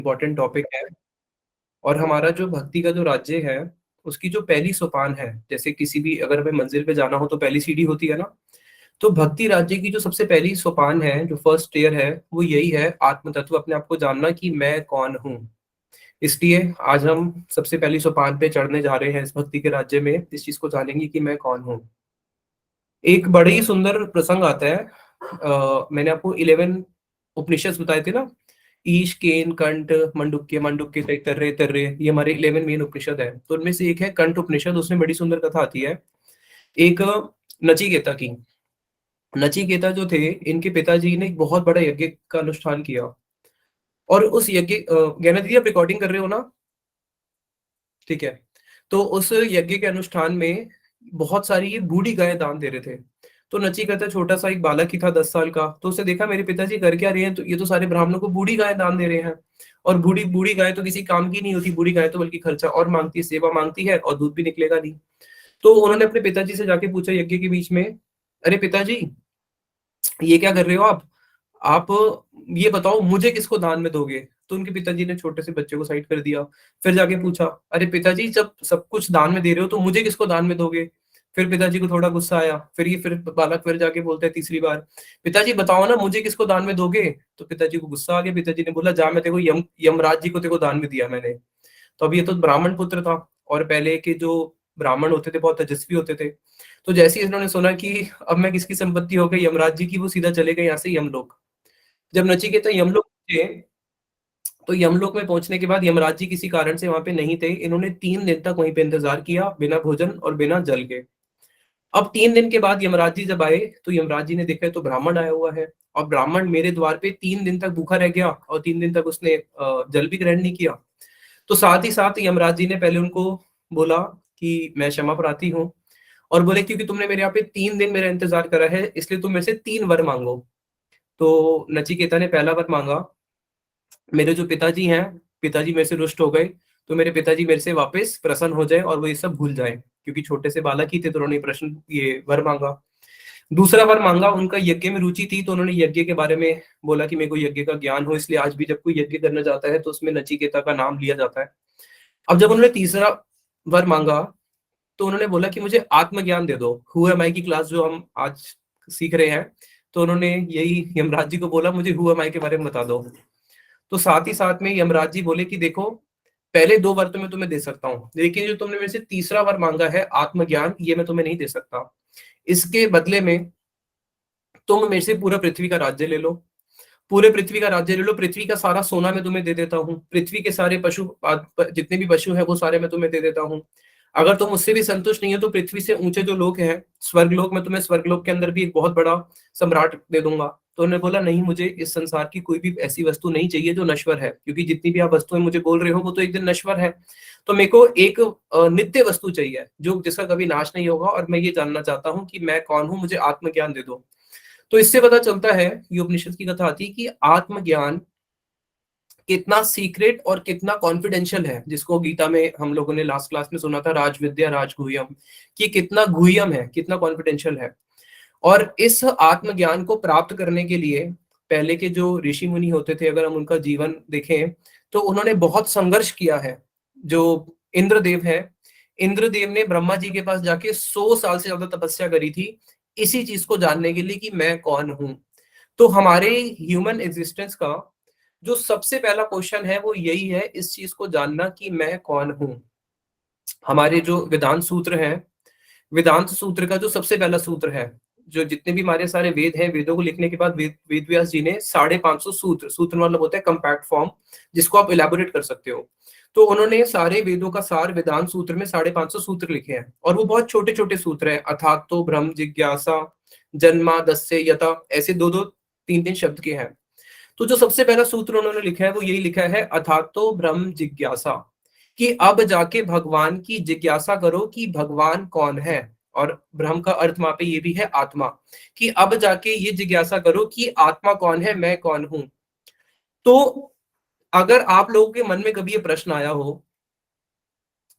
Important topic है। और हमारा जो भक्ति का जो राज्य है, उसकी जो पहली सोपान है, जैसे किसी भी अगर हमें मंजिल पे जाना हो तो पहली सीढ़ी होती है ना। तो भक्ति राज्य की जो सबसे पहली सोपान है, जो फर्स्ट स्टेयर है, वो यही है, आत्म तत्व, अपने आप को जानना कि मैं कौन हूँ। इसलिए आज हम सबसे पहली सोपान पे चढ़ने जा रहे हैं इस भक्ति के राज्य में, इस चीज को जानेंगे कि मैं कौन हूँ। एक बड़े ही सुंदर प्रसंग आता है। मैंने आपको 11 उपनिषद बताए थे ना, ईश, केन, कंठ, मंडुक्य, मांडुक्य, तर्रे तर्रे, ये हमारे 11 मेन उपनिषद है। तो उनमें से एक है कंठ उपनिषद। उसमें बड़ी सुंदर कथा आती है एक नचिकेता की। नचिकेता जो थे, इनके पिताजी ने एक बहुत बड़ा यज्ञ का अनुष्ठान किया। और उस यज्ञ ज्ञान दीदी, आप रिकॉर्डिंग कर रहे हो ना? ठीक है। तो उस यज्ञ के अनुष्ठान में बहुत सारी ये बूढ़ी गायें दान दे रहे थे। तो नचिकेता छोटा सा एक बालक ही था, 10 साल का। तो उसने देखा मेरे पिताजी कर क्या रहे हैं, तो ये तो सारे ब्राह्मणों को बूढ़ी गाय दान दे रहे हैं। और बूढ़ी बूढ़ी गाय तो किसी काम की नहीं होती, बूढ़ी गाय तो बल्कि खर्चा और मांगती है, सेवा मांगती है, और दूध भी निकलेगा नहीं। तो उन्होंने अपने पिताजी से जाके पूछा यज्ञ के बीच में, अरे पिताजी, ये क्या कर रहे हो आप ये बताओ मुझे किसको दान में दोगे? तो उनके पिताजी ने छोटे से बच्चे को साइड कर दिया। फिर जाके पूछा, अरे पिताजी, जब सब कुछ दान में दे रहे हो तो मुझे किसको दान में दोगे? फिर पिताजी को थोड़ा गुस्सा आया। फिर बालक फिर जाके बोलता है तीसरी बार, पिताजी बताओ ना, मुझे किसको दान में दोगे? तो पिताजी को गुस्सा आ गया। पिताजी ने बोला, जा, मैं तेको यमराज जी को तेको दान में दिया मैंने। तो अब ये तो ब्राह्मण पुत्र था, और पहले के जो ब्राह्मण होते थे बहुत तेजस्वी होते थे। तो जैसे ही इन्होंने सुना कि अब मैं किसकी संपत्ति हो गई, यमराज जी की, वो सीधा चले गए यहाँ से यमलोक। जब नचिकेता यमलोक पहुंचे, तो यमलोक में पहुंचने के बाद यमराज जी किसी कारण से वहां पे नहीं थे। इन्होंने 3 दिन तक वहीं पे इंतजार किया, बिना भोजन और बिना जल के। अब 3 दिन के बाद यमराज जी जब आए, तो यमराज जी ने देखा तो ब्राह्मण आया हुआ है। और ब्राह्मण मेरे द्वार पे 3 दिन तक भूखा रह गया, और 3 दिन तक उसने जल भी ग्रहण नहीं किया। तो साथ ही साथ यमराज जी ने पहले उनको बोला कि मैं क्षमा प्रार्थी हूँ, और बोले क्योंकि तुमने मेरे यहाँ पे 3 दिन मेरा इंतजार करा है, इसलिए तुम मेरे से 3 वर मांगो। तो नचिकेता ने पहला वर मांगा, मेरे जो पिताजी हैं, पिताजी मेरे से रुष्ट हो गए, तो मेरे पिताजी मेरे से वापस प्रसन्न हो जाए और वो ये सब भूल जाए। क्योंकि छोटे से बालक ही थे, तो उन्होंने प्रश्न ये वर मांगा। दूसरा वर मांगा, उनका यज्ञ में रुचि थी, तो उन्होंने यज्ञ के बारे में बोला कि मेरे को यज्ञ का ज्ञान हो, इसलिए आज भी जब कोई यज्ञ करना जाता है तो उसमें नचिकेता का नाम लिया जाता है। अब जब उन्होंने तीसरा वर मांगा, तो उन्होंने बोला कि मुझे आत्मज्ञान दे दो। हु एम आई की क्लास जो हम आज सीख रहे हैं, तो उन्होंने यही यमराज जी को बोला, मुझे हु एम आई के बारे में बता दो। तो साथ ही साथ में यमराज जी बोले कि देखो, पहले 2 वर तो मैं तुम्हें दे सकता हूँ, लेकिन जो तुमने मेरे से तीसरा वर मांगा है आत्मज्ञान, ये मैं तुम्हें नहीं दे सकता। इसके बदले में तुम मेरे से पूरा पृथ्वी का राज्य ले लो। पूरे पृथ्वी का राज्य ले लो, पृथ्वी का सारा सोना मैं तुम्हें दे देता हूँ, पृथ्वी के सारे पशु, जितने भी पशु हैं वो सारे मैं तुम्हें दे देता हूँ। अगर तुम उससे भी संतुष्ट नहीं हो, तो पृथ्वी से ऊंचे जो लोग हैं, स्वर्गलोक में, तुम्हें स्वर्गलोक के अंदर भी एक बहुत बड़ा सम्राट दे दूंगा। तो उन्होंने बोला, नहीं, मुझे इस संसार की कोई भी ऐसी वस्तु नहीं चाहिए जो नश्वर है, क्योंकि जितनी भी आप वस्तुएं मुझे बोल रहे हो वो तो एक दिन नश्वर है। तो मेरे को एक नित्य वस्तु चाहिए, जो जिसका कभी नाश नहीं होगा, और मैं ये जानना चाहता हूँ कि मैं कौन हूँ, मुझे आत्मज्ञान दे दो। तो इससे पता चलता है, ये उपनिषद की कथा आती है कि आत्मज्ञान कितना सीक्रेट और कितना कॉन्फिडेंशियल है, जिसको गीता में हम लोगों ने लास्ट क्लास में सुना था, राजविद्या राजगुह्यम, कि कितना गुह्यम है, कितना कॉन्फिडेंशियल है। और इस आत्मज्ञान को प्राप्त करने के लिए पहले के जो ऋषि मुनि होते थे, अगर हम उनका जीवन देखें, तो उन्होंने बहुत संघर्ष किया है। जो इंद्रदेव है, इंद्रदेव ने ब्रह्मा जी के पास जाके 100 साल से ज्यादा तपस्या करी थी, इसी चीज को जानने के लिए कि मैं कौन हूं। तो हमारे ह्यूमन एग्जिस्टेंस का जो सबसे पहला क्वेश्चन है वो यही है, इस चीज को जानना कि मैं कौन हूं। हमारे जो वेदांत सूत्र हैं, वेदांत सूत्र का जो सबसे पहला सूत्र है, जो जितने भी हमारे सारे वेद हैं, वेदों को लिखने के बाद वेद व्यास जी ने 550 सूत्र, सूत्र मतलब होता है कंपैक्ट फॉर्म, जिसको आप इलेबोरेट कर सकते हो। तो उन्होंने सारे वेदों का सार वेदांत सूत्र में 550 सूत्र लिखे हैं, और वो बहुत छोटे छोटे सूत्र हैं। अर्थात तो ब्रह्म जिज्ञासा, जन्मादस्य यथा, ऐसे दो दो तीन तीन शब्द के हैं। तो जो सबसे पहला सूत्र उन्होंने लिखा है वो यही लिखा है, अथातो ब्रह्म जिज्ञासा, कि अब जाके भगवान की जिज्ञासा करो कि भगवान कौन है। और ब्रह्म का अर्थ वहां पे ये भी है आत्मा, कि अब जाके ये जिज्ञासा करो कि आत्मा कौन है, मैं कौन हूं। तो अगर आप लोगों के मन में कभी ये प्रश्न आया हो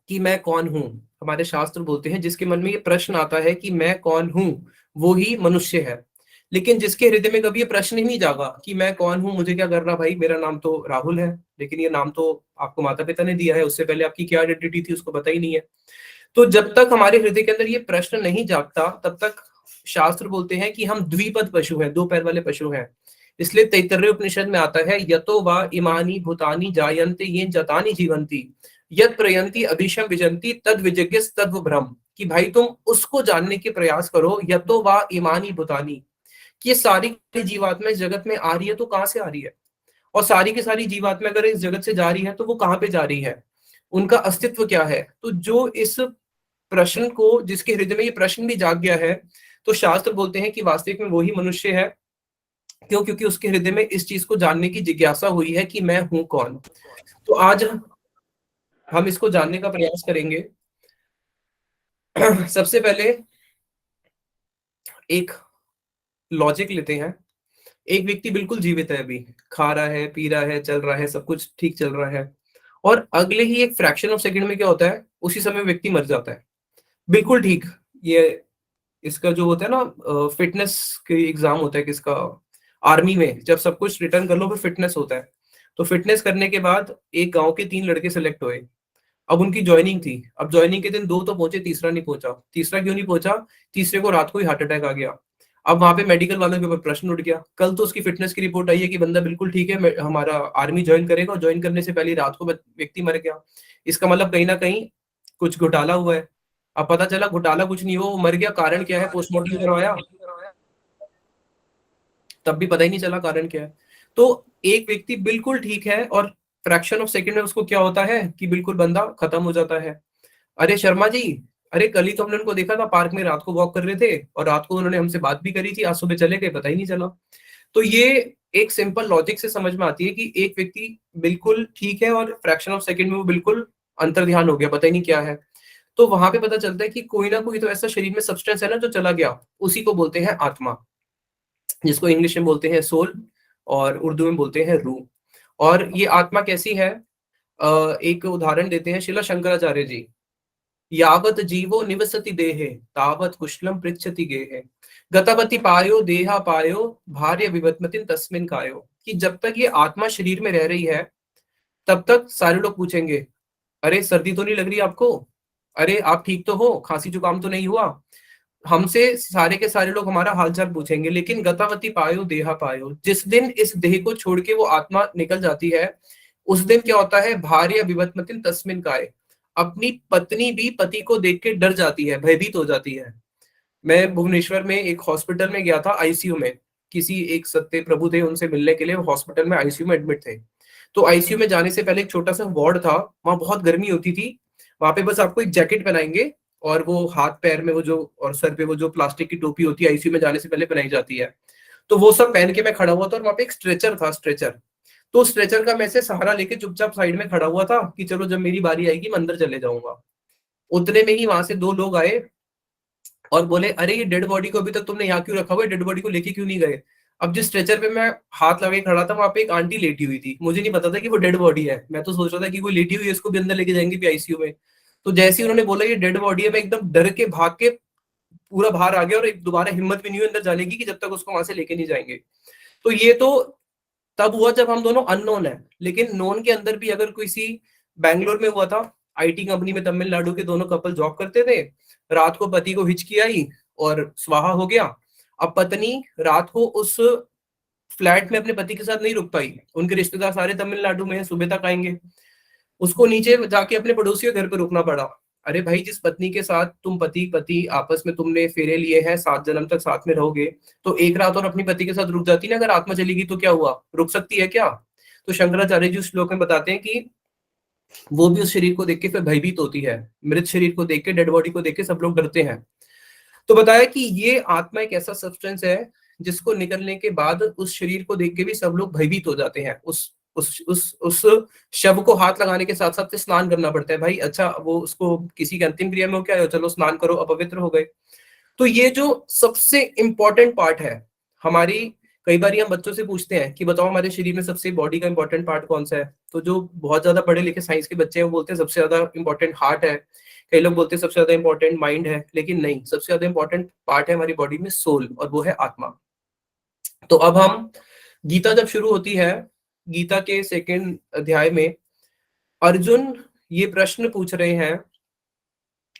कि मैं कौन हूं, हमारे शास्त्र बोलते हैं जिसके मन में ये प्रश्न आता है कि मैं कौन हूं, वो ही मनुष्य है। लेकिन जिसके हृदय में कभी ये प्रश्न ही नहीं जागा कि मैं कौन हूँ, मुझे क्या करना, भाई मेरा नाम तो राहुल है, लेकिन ये नाम तो आपको माता पिता ने दिया है, उससे पहले आपकी क्या आइडेंटिटी थी उसको पता ही नहीं है। तो जब तक हमारे हृदय के अंदर ये प्रश्न नहीं जागता, तब तक शास्त्र बोलते हैं कि हम द्विपद पशु हैं, दो पैर वाले पशु हैं। इसलिए तैत्तरीय उपनिषद में आता है, यतो वा इमानी भूतानि जायन्ते येन जतानि जीवन्ति यत् प्रयन्ति अभीशम विजन्ति तद विजिज्ञास तद् भ्रम, कि भाई तुम उसको जानने के प्रयास करो, यतो वा इमानी भूतानि, कि ये सारी जीवात्मा इस जगत में आ रही है तो कहां से आ रही है, और सारी की सारी जीवात्मा अगर इस जगत से जा रही है तो वो कहां पे जा रही है, उनका अस्तित्व क्या है। तो जो इस प्रश्न को, जिसके हृदय में ये प्रश्न भी जाग गया है, तो शास्त्र बोलते हैं कि वास्तविक में वही मनुष्य है। क्यों? क्योंकि उसके हृदय में इस चीज को जानने की जिज्ञासा हुई है कि मैं हूं कौन। तो आज हम इसको जानने का प्रयास करेंगे। सबसे पहले एक लॉजिक लेते हैं। एक व्यक्ति बिल्कुल जीवित है, अभी खा रहा है, पी रहा है, चल रहा है, सब कुछ ठीक चल रहा है, और अगले ही एक फ्रैक्शन ऑफ सेकंड में क्या होता है, उसी समय व्यक्ति मर जाता है। बिल्कुल ठीक। ये इसका जो होता है ना, फिटनेस के एग्जाम होता है किसका, आर्मी में, जब सब कुछ रिटर्न कर लो फिर फिटनेस होता है। तो फिटनेस करने के बाद एक गांव के 3 लड़के सेलेक्ट हुए। अब उनकी ज्वाइनिंग थी। अब ज्वाइनिंग के दिन 2 तो पहुंचे, तीसरा नहीं पहुंचा। तीसरा क्यों नहीं पहुंचा? तीसरे को रात को ही हार्ट अटैक आ गया। अब वहां पे मेडिकल वालों के ऊपर प्रश्न उठ गया। कल तो उसकी फिटनेस की रिपोर्ट आई है कि बंदा बिल्कुल ठीक है, हमारा आर्मी ज्वाइन करेगा, और ज्वाइन करने से पहले रात को व्यक्ति मर गया। इसका मतलब कहीं ना कहीं कुछ घोटाला हुआ है। अब पता चला घोटाला कुछ नहीं हुआ, वो मर गया। कारण क्या है? पोस्टमार्टम करवाया, तब भी पता ही नहीं चला कारण क्या है। तो एक व्यक्ति बिल्कुल ठीक है, और फ्रैक्शन ऑफ सेकंड में उसको क्या होता है कि बिल्कुल बंदा खत्म हो जाता है। अरे शर्मा जी, अरे कल ही तो हमने उनको देखा था पार्क में, रात को वॉक कर रहे थे, और रात को उन्होंने हमसे बात भी करी थी, आज सुबह चले गए, पता ही नहीं चला। तो ये एक सिंपल लॉजिक से समझ में आती है कि एक व्यक्ति बिल्कुल ठीक है, और फ्रैक्शन ऑफ सेकंड में वो बिल्कुल अंतर्ध्यान हो गया, पता ही नहीं क्या है। तो वहां पे पता चलता है कि कोई ना कोई तो ऐसा शरीर में सब्सटेंस है ना जो चला गया, उसी को बोलते हैं आत्मा, जिसको इंग्लिश में बोलते हैं सोल, और उर्दू में बोलते हैं रूह। और ये आत्मा कैसी है? एक उदाहरण देते हैं शिला शंकराचार्य जी। यावत जीवो निवसति देहे तावत कुशलम पृच्छति गेहे गतवति पायो देहा पायो भार्य विवत्मतिन तस्मिन कायो, कि जब तक ये आत्मा शरीर में रह रही है, तब तक सारे लोग पूछेंगे, अरे सर्दी तो नहीं लग रही आपको, अरे आप ठीक तो हो, खांसी जुकाम तो नहीं हुआ। हमसे सारे के सारे लोग हमारा हालचाल पूछेंगे। लेकिन गतावती पायो देहा पायो, जिस दिन इस देह को छोड़ के वो आत्मा निकल जाती है, उस दिन क्या होता है, भार्य विवत्मतिन तस्मिन काय, अपनी पत्नी भी पति को देख के डर जाती है, भयभीत हो जाती है। मैं भुवनेश्वर में एक हॉस्पिटल में गया था, आईसीयू में। किसी एक सत्य प्रभु थे, उनसे मिलने के लिए हॉस्पिटल में आईसीयू में एडमिट थे। तो आईसीयू में जाने से पहले एक छोटा सा वार्ड था, वहां बहुत गर्मी होती थी। वहां पे बस आपको एक जैकेट पहनाएंगे, और वो हाथ पैर में वो जो, और सर पे वो जो प्लास्टिक की टोपी होती है, आईसीयू में जाने से पहले पहनाई जाती है। तो वो सब पहन के मैं खड़ा हुआ था, और वहां पे एक स्ट्रेचर था, स्ट्रेचर। तो स्ट्रेचर का मैं से सहारा लेके चुपचाप साइड में खड़ा हुआ था कि चलो जब मेरी बारी आएगी मैं अंदर चले जाऊंगा। उतने में ही वहां से 2 लोग आए और बोले, अरे ये डेड बॉडी को अभी तक तुमने यहाँ क्यों रखा हुआ है, डेड बॉडी को लेके क्यों नहीं गए? अब जिस स्ट्रेचर पे मैं हाथ लगा के खड़ा था, वहां पे एक आंटी लेटी हुई थी। मुझे नहीं पता था कि वो डेड बॉडी है, मैं तो सोच रहा था कि कोई लेटी हुई है, इसको भी अंदर लेके जाएंगे भी आईसीयू में। तो जैसे ही उन्होंने बोला ये डेड बॉडी है, मैं एकदम डर के भाग के पूरा बाहर आ गया, और एक दोबारा हिम्मत भी नहीं हुई अंदर जाने की कि जब तक उसको वहां से लेके नहीं जाएंगे। तो ये तो तब हुआ जब हम दोनों अननोन है। लेकिन नोन के अंदर भी अगर किसी, बैंगलोर में हुआ था, आईटी कंपनी में तमिलनाडु के दोनों कपल जॉब करते थे। रात को पति को हिचकी आई और स्वाहा हो गया। अब पत्नी रात को उस फ्लैट में अपने पति के साथ नहीं रुक पाई, उनके रिश्तेदार सारे तमिलनाडु में है, सुबह तक आएंगे। उसको नीचे जाके अपने पड़ोसियों के घर पे रुकना पड़ा। अरे भाई, जिस पत्नी के साथ तुम पति पति आपस में तुमने फेरे लिए हैं, 7 जन्म तक साथ में रहोगे, तो एक रात और अपनी पति के साथ रुक जाती ना, अगर आत्मा चलेगी तो क्या हुआ, रुक सकती है क्या? तो शंकराचार्य जी उस श्लोक में बताते हैं कि वो भी उस शरीर को देख के फिर भयभीत होती है। मृत शरीर को देख के, डेड बॉडी को देख के सब लोग डरते हैं। तो बताया कि ये आत्मा एक ऐसा सब्सटेंस है जिसको निकलने के बाद उस शरीर को देख के भी सब लोग भयभीत हो जाते हैं। उस शव को हाथ लगाने के साथ साथ स्नान करना पड़ता है। भाई अच्छा, वो उसको किसी की अंतिम क्रिया में हो क्या, चलो स्नान करो, अपवित्र हो गए। तो ये जो सबसे इंपॉर्टेंट पार्ट है हमारी, कई बार हम बच्चों से पूछते हैं कि बताओ हमारे शरीर में सबसे बॉडी का इंपॉर्टेंट पार्ट कौन सा है, तो जो बहुत ज्यादा पढ़े लिखे साइंस के बच्चे हैं वो बोलते हैं सबसे ज्यादा इंपॉर्टेंट हार्ट है। कई लोग बोलते हैं सबसे ज्यादा इंपॉर्टेंट माइंड है, लेकिन नहीं, सबसे ज्यादा इंपॉर्टेंट पार्ट है हमारी बॉडी में सोल, और वो है आत्मा। तो अब हम गीता जब शुरू होती है, गीता के सेकंड अध्याय में अर्जुन ये प्रश्न पूछ रहे हैं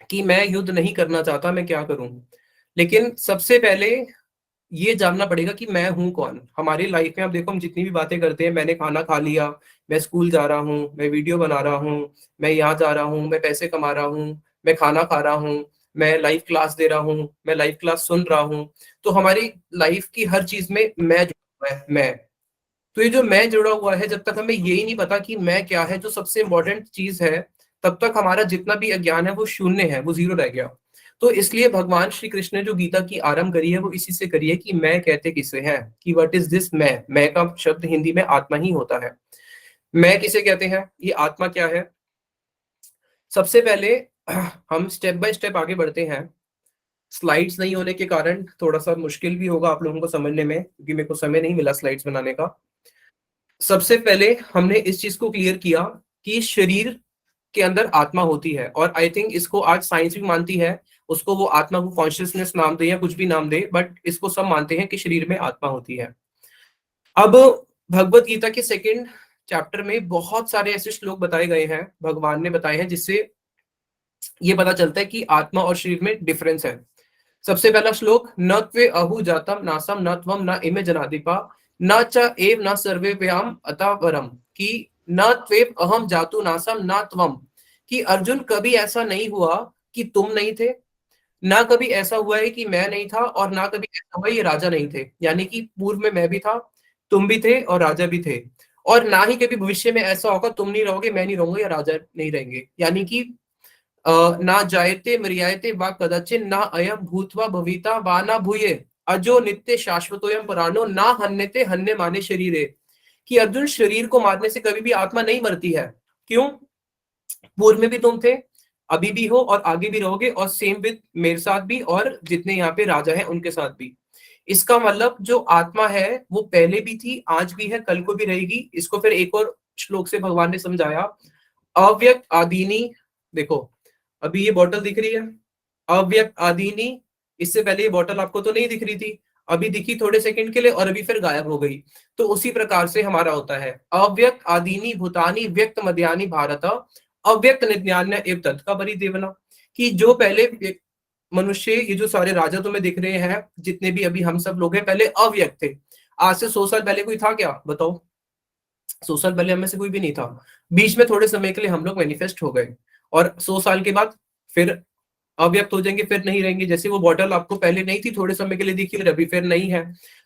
कि मैं युद्ध नहीं करना चाहता, मैं क्या करूं? लेकिन सबसे पहले ये जानना पड़ेगा कि मैं हूँ कौन? हमारी लाइफ में आप देखो, हम जितनी भी बातें करते हैं, मैंने खाना खा लिया, मैं स्कूल जा रहा हूँ, मैं वीडियो बना रहा हूँ, मैं यहाँ जा रहा हूँ, मैं पैसे कमा रहा हूँ, मैं खाना खा रहा हूँ, मैं लाइव क्लास दे रहा हूँ, मैं लाइव क्लास सुन रहा हूँ। तो हमारी लाइफ की हर चीज में मैं जुड़ा हुआ है, मैं। तो ये जो मैं जुड़ा हुआ है, जब तक हमें यही नहीं पता कि मैं क्या है, जो सबसे इंपॉर्टेंट चीज है, तब तक हमारा जितना भी अज्ञान है वो शून्य है, वो जीरो रह गया। तो इसलिए भगवान श्री कृष्ण ने जो गीता की आरंभ करी है वो इसी से करी है कि मैं कहते किसे हैं, कि व्हाट इज दिस मैं का शब्द हिंदी में आत्मा ही होता है। मैं किसे कहते हैं, ये आत्मा क्या है? सबसे पहले हम स्टेप बाय स्टेप आगे बढ़ते हैं। स्लाइड्स नहीं होने के कारण थोड़ा सा मुश्किल भी होगा आप लोगों को समझने में, क्योंकि मेरे को समय नहीं मिला स्लाइड्स बनाने का। सबसे पहले हमने इस चीज को क्लियर किया कि शरीर के अंदर आत्मा होती है, और आई थिंक इसको आज साइंस भी मानती है। उसको वो आत्मा को कॉन्शियसनेस नाम दे या कुछ भी नाम दे, बट इसको सब मानते हैं कि शरीर में आत्मा होती है। अब भगवत गीता के सेकंड चैप्टर में बहुत सारे ऐसे श्लोक बताए गए हैं, भगवान ने बताए हैं, जिससे ये पता चलता है कि आत्मा और शरीर में डिफरेंस है। सबसे पहला श्लोक, न त्वे अहु जातम नासम न त्वम न इमे जनाधिपा न च एव न सर्वे व्याम अतावरम, कि न त्वेव अहम जातु नासम न त्वम, कि अर्जुन कभी ऐसा नहीं हुआ कि तुम नहीं थे, ना कभी ऐसा हुआ है कि मैं नहीं था, और ना कभी ऐसा हुआ ये राजा नहीं थे। यानी कि पूर्व में मैं भी था, तुम भी थे और राजा भी थे, और ना ही कभी भविष्य में ऐसा होगा तुम नहीं रहोगे, मैं नहीं रहूंगा या राजा नहीं रहेंगे। यानी कि ना जायते मर्यायते वा कदाचिन ना अयम भूतवा भविता वा ना भूये अजो नित्य शाश्वतोयम पुराणो ना हन्यते हन्य माने शरीरे, कि अर्जुन शरीर को मारने से कभी भी आत्मा नहीं मरती है। क्यों? पूर्व में भी तुम थे, अभी भी हो और आगे भी रहोगे, और सेम विद मेरे साथ भी और जितने यहाँ पे राजा हैं उनके साथ भी। इसका मतलब जो आत्मा है वो पहले भी थी, आज भी है, कल को भी रहेगी। इसको फिर एक और श्लोक से भगवान ने समझाया, अव्यक्त आदीनी। देखो, अभी ये बॉटल दिख रही है, अव्यक्त आदीनी। इससे पहले ये बॉटल आपको तो नहीं दिख रही थी, अभी दिखी थोड़े सेकंड के लिए और अभी फिर गायब हो गई। तो उसी प्रकार से हमारा होता है, अव्यक्त आदीनी भूतानी व्यक्त मध्यानि भारत अव्यक्त नित्यान्य एव तत्का बरी देवना, कि जो पहले मनुष्य, ये जो सारे राजा तुम्हें दिख रहे हैं, जितने भी अभी हम सब लोग हैं, पहले अव्यक्त थे। आज से 100 साल पहले कोई था क्या, बताओ? 100 साल पहले हमें से कोई भी नहीं था। बीच में थोड़े समय के लिए हम लोग मैनिफेस्ट हो गए, और 100 साल के बाद फिर अव्यक्त हो जाएंगे, फिर नहीं रहेंगे। जैसे वो बॉटल आपको पहले नहीं थी, थोड़े समय के लिए दिखी और अभी फिर नहीं है।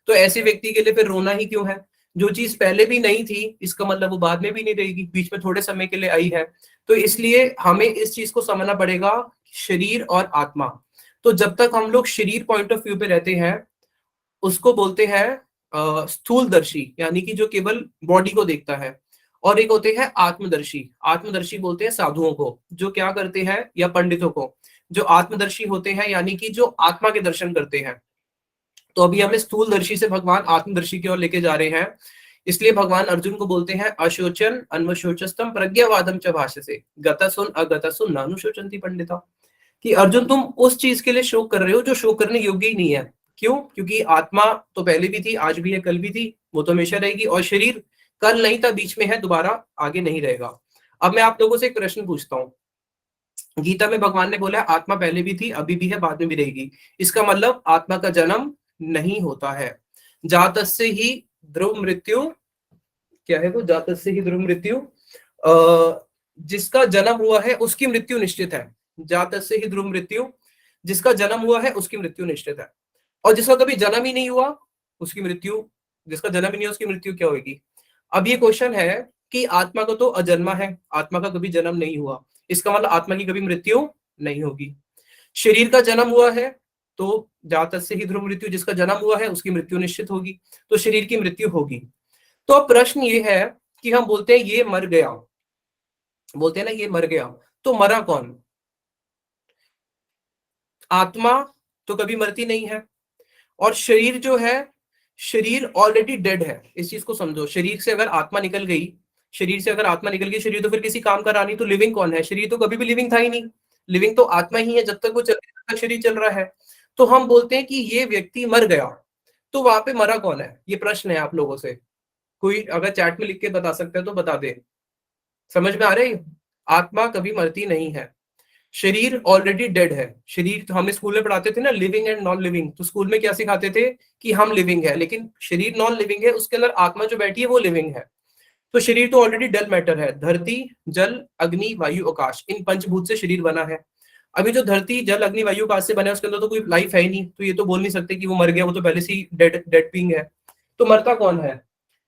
तो ऐसे व्यक्ति के लिए फिर रोना ही क्यों है? जो चीज पहले भी नहीं थी, इसका मतलब वो बाद में भी नहीं रहेगी, बीच में थोड़े समय के लिए आई है। तो इसलिए हमें इस चीज को समझना पड़ेगा, शरीर और आत्मा। तो जब तक हम लोग शरीर पॉइंट ऑफ व्यू पे रहते हैं, उसको बोलते हैं स्थूलदर्शी, यानी कि जो केवल बॉडी को देखता है। और एक होते हैं आत्मदर्शी, आत्मदर्शी बोलते हैं साधुओं को, जो क्या करते हैं, या पंडितों को, जो आत्मदर्शी होते हैं, यानी कि जो आत्मा के दर्शन करते हैं। तो अभी हमें स्थूलदर्शी से भगवान आत्मदर्शी की ओर लेके जा रहे हैं। इसलिए भगवान अर्जुन को बोलते हैं, अशोचन अन्वशोचस्तम प्रज्ञावादम च भाषसे गतसुन अगतसुन नानुशोचंती पंडिता, कि अर्जुन तुम उस चीज के लिए शोक कर रहे हो जो शोक करने योग्य ही नहीं है। क्यों? क्योंकि आत्मा तो पहले भी थी, आज भी है, कल भी थी, वो तो हमेशा रहेगी, और शरीर कल नहीं था, बीच में है, दोबारा आगे नहीं रहेगा। अब मैं आप लोगों से एक प्रश्न पूछता हूँ। गीता में भगवान ने बोला आत्मा पहले भी थी, अभी भी है, बाद में भी रहेगी। इसका मतलब आत्मा का जन्म नहीं होता है। जातस्य ही ध्रुव मृत्यु, क्या है वो? जातस्य ही ध्रुव मृत्यु, जिसका जन्म हुआ है उसकी मृत्यु निश्चित है। जातस्य ही ध्रुव मृत्यु, जिसका जन्म हुआ है उसकी मृत्यु निश्चित है। और जिसका कभी जन्म ही नहीं हुआ, उसकी मृत्यु, जिसका जन्म ही नहीं हुआ उसकी मृत्यु क्या होगी? अब ये क्वेश्चन है कि आत्मा को तो अजन्मा है, आत्मा का कभी जन्म नहीं हुआ, इसका मतलब आत्मा की कभी मृत्यु नहीं होगी। शरीर का जन्म हुआ है, तो जातस्य ही ध्रुव मृत्यु, जिसका जन्म हुआ है उसकी मृत्यु निश्चित होगी, तो शरीर की मृत्यु होगी। तो अब प्रश्न ये है कि हम बोलते हैं ये मर गया, बोलते हैं ना ये मर गया, तो मरा कौन? आत्मा तो कभी मरती नहीं है, और शरीर जो है, शरीर ऑलरेडी डेड है। इस चीज को समझो, शरीर से अगर आत्मा निकल गई, शरीर से अगर आत्मा निकल गई, शरीर तो फिर किसी काम का रहा नहीं, तो लिविंग कौन है? शरीर तो कभी भी लिविंग था ही नहीं। लिविंग तो आत्मा ही है, जब तक वो चल रही है तब तक शरीर चल रहा है। तो हम बोलते हैं कि ये व्यक्ति मर गया। तो वहां पे मरा कौन है? ये प्रश्न है आप लोगों से। कोई अगर चैट में लिख के बता सकते हैं तो बता दे। समझ में आ रही? आत्मा कभी मरती नहीं है। शरीर ऑलरेडी डेड है। शरीर तो हमें स्कूल में पढ़ाते थे ना, लिविंग एंड नॉन लिविंग। तो स्कूल में क्या सिखाते थे कि हम लिविंग है, लेकिन शरीर नॉन लिविंग है, उसके अंदर आत्मा जो बैठी है वो लिविंग है। तो शरीर तो ऑलरेडी डल मैटर है। धरती, जल, अग्नि, वायु, आकाश, इन पंचभूत से शरीर बना है। अभी जो धरती, जल, अग्नि, वायु, आकाश से बना है उसके अंदर तो कोई लाइफ है ही नहीं, तो ये तो बोल नहीं सकते कि वो मर गया, वो तो पहले से ही डेड डेड बीइंग है। तो मरता कौन है?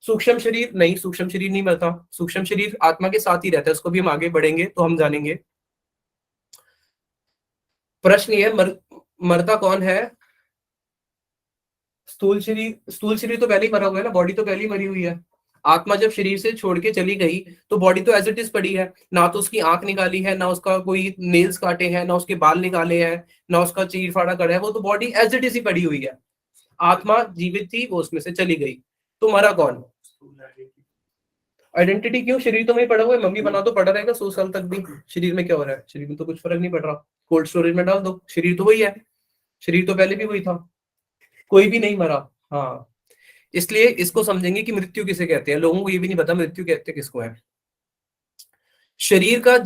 सूक्ष्म शरीर? नहीं, सूक्ष्म शरीर नहीं मरता। सूक्ष्म शरीर आत्मा के साथ ही रहता है, उसको भी हम आगे बढ़ेंगे तो हम जानेंगे। प्रश्न ये मरता कौन है? स्थूल शरीर? स्थूल शरीर तो पहले ही मरा हुआ है ना, बॉडी तो पहले ही मरी हुई है। आत्मा जब शरीर से छोड़ के चली गई तो बॉडी तो एज इट इज पड़ी है। ना तो उसकी आंख निकाली है, ना उसका कोई नेल्स काटे हैं, ना उसके बाल निकाले हैं, ना उसका चीर फाड़ा करा है, वो तो बॉडी एज इट इज ही पड़ी हुई है। आत्मा जीवित थी, वो उसमें से चली गई। तो मरा कौन? आइडेंटिटी क्यों? शरीर तो वही पड़ा हुआ है, मम्मी बना तो पड़ा रहेगा 100 साल तक भी। शरीर में क्या हो रहा है? शरीर में तो कुछ फर्क नहीं पड़ रहा। कोल्ड स्टोरेज में डाल दो, शरीर तो वही है। शरीर तो पहले भी वही था, कोई भी नहीं मरा। हाँ, इसलिए इसको समझेंगे कि मृत्यु किसे कहते हैं। लोगों को ये भी नहीं पता मृत्यु कहते किसको है। शरीर का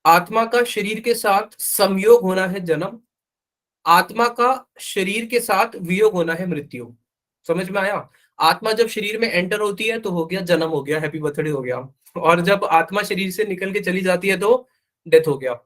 आत्मा का शरीर के साथ संयोग होना है जन्म। आत्मा का शरीर के साथ वियोग होना है मृत्यु। समझ में आया? आत्मा जब शरीर में एंटर होती है तो हो गया जन्म, हो गया हैप्पी बर्थडे हो गया। और जब आत्मा शरीर से निकल के चली जाती है तो डेथ हो गया,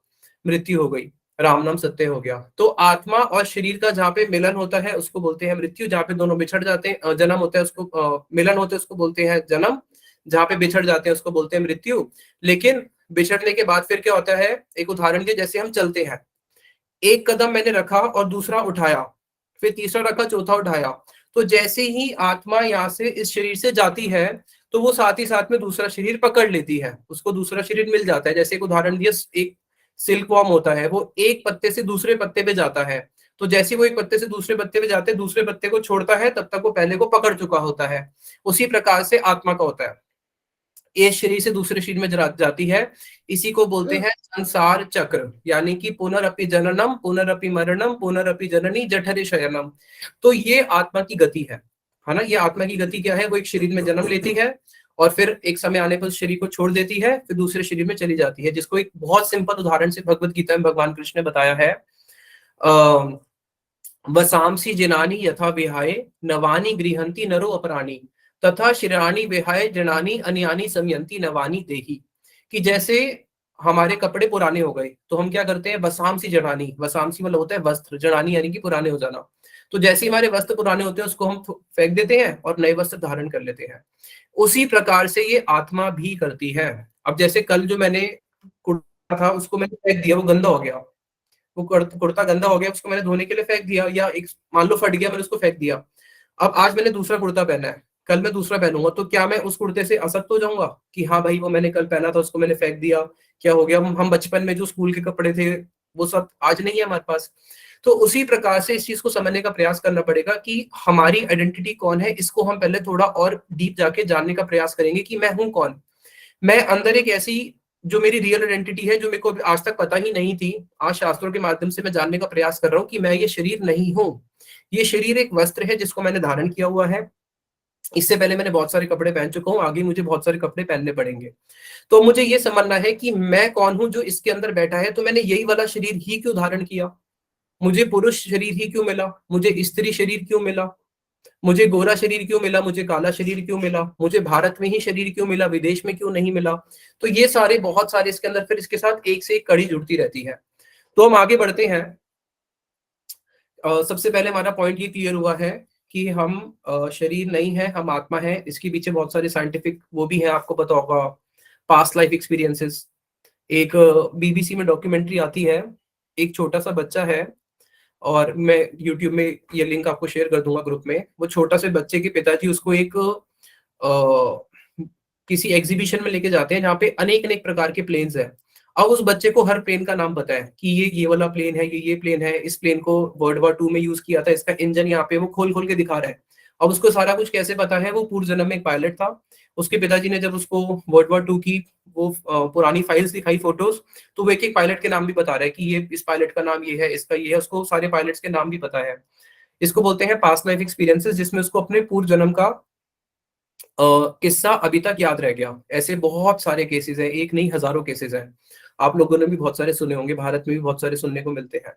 मृत्यु हो गई, राम नाम सत्य हो गया। तो आत्मा और शरीर का जहाँ पे मिलन होता है उसको बोलते हैं मृत्यु। जहाँ पे दोनों बिछड़ जाते हैं, जन्म होता है उसको मिलन होता है उसको बोलते हैं जन्म। जहाँ पे बिछड़ जाते हैं उसको बोलते हैं मृत्यु। लेकिन बिछड़ने के बाद फिर क्या होता है? एक उदाहरण के जैसे हम चलते हैं, एक कदम मैंने रखा और दूसरा उठाया, फिर तीसरा रखा, चौथा उठाया, तो जैसे ही आत्मा यहाँ से इस शरीर से जाती है तो वो साथ ही साथ में दूसरा शरीर पकड़ लेती है, उसको दूसरा शरीर मिल जाता है। जैसे एक उदाहरण दिया, एक सिल्क वॉर्म होता है, वो एक पत्ते से दूसरे पत्ते पे जाता है। तो जैसे ही वो एक पत्ते से दूसरे पत्ते पे जाते हैं, दूसरे पत्ते को छोड़ता है, तब तक वो पहले को पकड़ चुका होता है। उसी प्रकार से आत्मा का होता है, एक शरीर से दूसरे शरीर में जाती है। इसी को बोलते हैं संसार चक्र, यानी कि पुनरअपि जननम पुनरअपि मरणम पुनरअपि जननी जठरे शयनम। तो ये आत्मा की गति है ना। ये आत्मा की गति क्या है? वो एक शरीर में जन्म लेती है और फिर एक समय आने पर उस शरीर को छोड़ देती है, फिर दूसरे शरीर में चली जाती है। जिसको एक बहुत सिंपल उदाहरण से भगवत गीता में भगवान कृष्ण ने बताया है। वसांसी जिनानी यथा विहाय नवानी गृहंती नरो अपराणी तथा शिराणी विहाय जनानी अन्यानी समयंती नवानी देही। कि जैसे हमारे कपड़े पुराने हो गए तो हम क्या करते हैं? वसांसी जनानी, वसांसी मतलब होता है वस्त्र, जनानी यानी कि पुराने हो जाना। तो जैसे ही हमारे वस्त्र पुराने होते हैं उसको हम फेंक देते हैं और नए वस्त्र धारण कर लेते हैं। उसी प्रकार से ये आत्मा भी करती है। अब जैसे कल जो मैंने कुर्ता था उसको मैंने फेंक दिया, वो गंदा हो गया। वो कुर्ता गंदा हो गया, उसको मैंने धोने के लिए फेंक दिया, या एक मान लो फट गया, मैंने उसको फेंक दिया। अब आज मैंने दूसरा कुर्ता पहना है, कल मैं दूसरा पहनूंगा, तो क्या मैं उस कुर्ते से असक्त हो जाऊंगा कि हाँ भाई वो मैंने कल पहना था उसको मैंने फेंक दिया, क्या हो गया? हम बचपन में जो स्कूल के कपड़े थे वो सब आज नहीं है हमारे पास। तो उसी प्रकार से इस चीज को समझने का प्रयास करना पड़ेगा कि हमारी आइडेंटिटी कौन है। इसको हम पहले थोड़ा और डीप जाके जानने का प्रयास करेंगे कि मैं हूं कौन। मैं अंदर एक ऐसी जो मेरी रियल आइडेंटिटी है, जो मेरे को आज तक पता ही नहीं थी, आज शास्त्रों के माध्यम से मैं जानने का प्रयास कर रहा हूँ कि मैं ये शरीर नहीं हूँ। ये शरीर एक वस्त्र है जिसको मैंने धारण किया हुआ है। इससे पहले मैंने बहुत सारे कपड़े पहन चुका हूँ, आगे मुझे बहुत सारे कपड़े पहनने पड़ेंगे। तो मुझे ये समझना है कि मैं कौन हूँ जो इसके अंदर बैठा है। तो मैंने यही वाला शरीर ही क्यों धारण किया? मुझे पुरुष शरीर ही क्यों मिला? मुझे स्त्री शरीर क्यों मिला? मुझे गोरा शरीर क्यों मिला? मुझे काला शरीर क्यों मिला? मुझे भारत में ही शरीर क्यों मिला, विदेश में क्यों नहीं मिला? तो ये सारे बहुत सारे इसके अंदर फिर इसके साथ एक से एक कड़ी जुड़ती रहती है। तो हम आगे बढ़ते हैं। सबसे पहले हमारा पॉइंट ये क्लियर हुआ है कि हम शरीर नहीं है, हम आत्मा है। इसके पीछे बहुत सारे साइंटिफिक वो भी है, आपको पता होगा, पास्ट लाइफ एक्सपीरियंसेस। एक बीबीसी में डॉक्यूमेंट्री आती है, एक छोटा सा बच्चा है, और मैं यूट्यूब में ये लिंक आपको शेयर कर दूंगा ग्रुप में। वो छोटा से बच्चे के पिताजी उसको एक किसी एग्जीबिशन में लेके जाते हैं जहाँ पे अनेक अनेक प्रकार के प्लेन्स हैं। अब उस बच्चे को हर प्लेन का नाम पता है कि ये वाला प्लेन है, ये प्लेन है, इस प्लेन को वर्ल्ड वॉर 2 में यूज किया था, इसका इंजन यहाँ पे वो खोल खोल के दिखा रहा है। अब उसको सारा कुछ कैसे पता है? वो पूर्व जन्म में एक पायलट था। उसके पिताजी ने जब उसको वर्ल्ड वॉर 2 की वो पुरानी फाइल्स दिखाई, फोटोज, तो वो एक एक पायलट के नाम भी बता रहा है कि ये इस पायलट का नाम ये है, इसका ये है, उसको सारे पायलट्स के नाम भी पता है। इसको बोलते हैं पास्ट लाइफ एक्सपीरियंसेस, जिसमें उसको अपने पूर्व जन्म का किस्सा अभी तक याद रह गया। ऐसे बहुत सारे केसेस है, एक नहीं हजारों केसेस है। आप लोगों ने भी बहुत सारे सुने होंगे, भारत में भी बहुत सारे सुनने को मिलते हैं।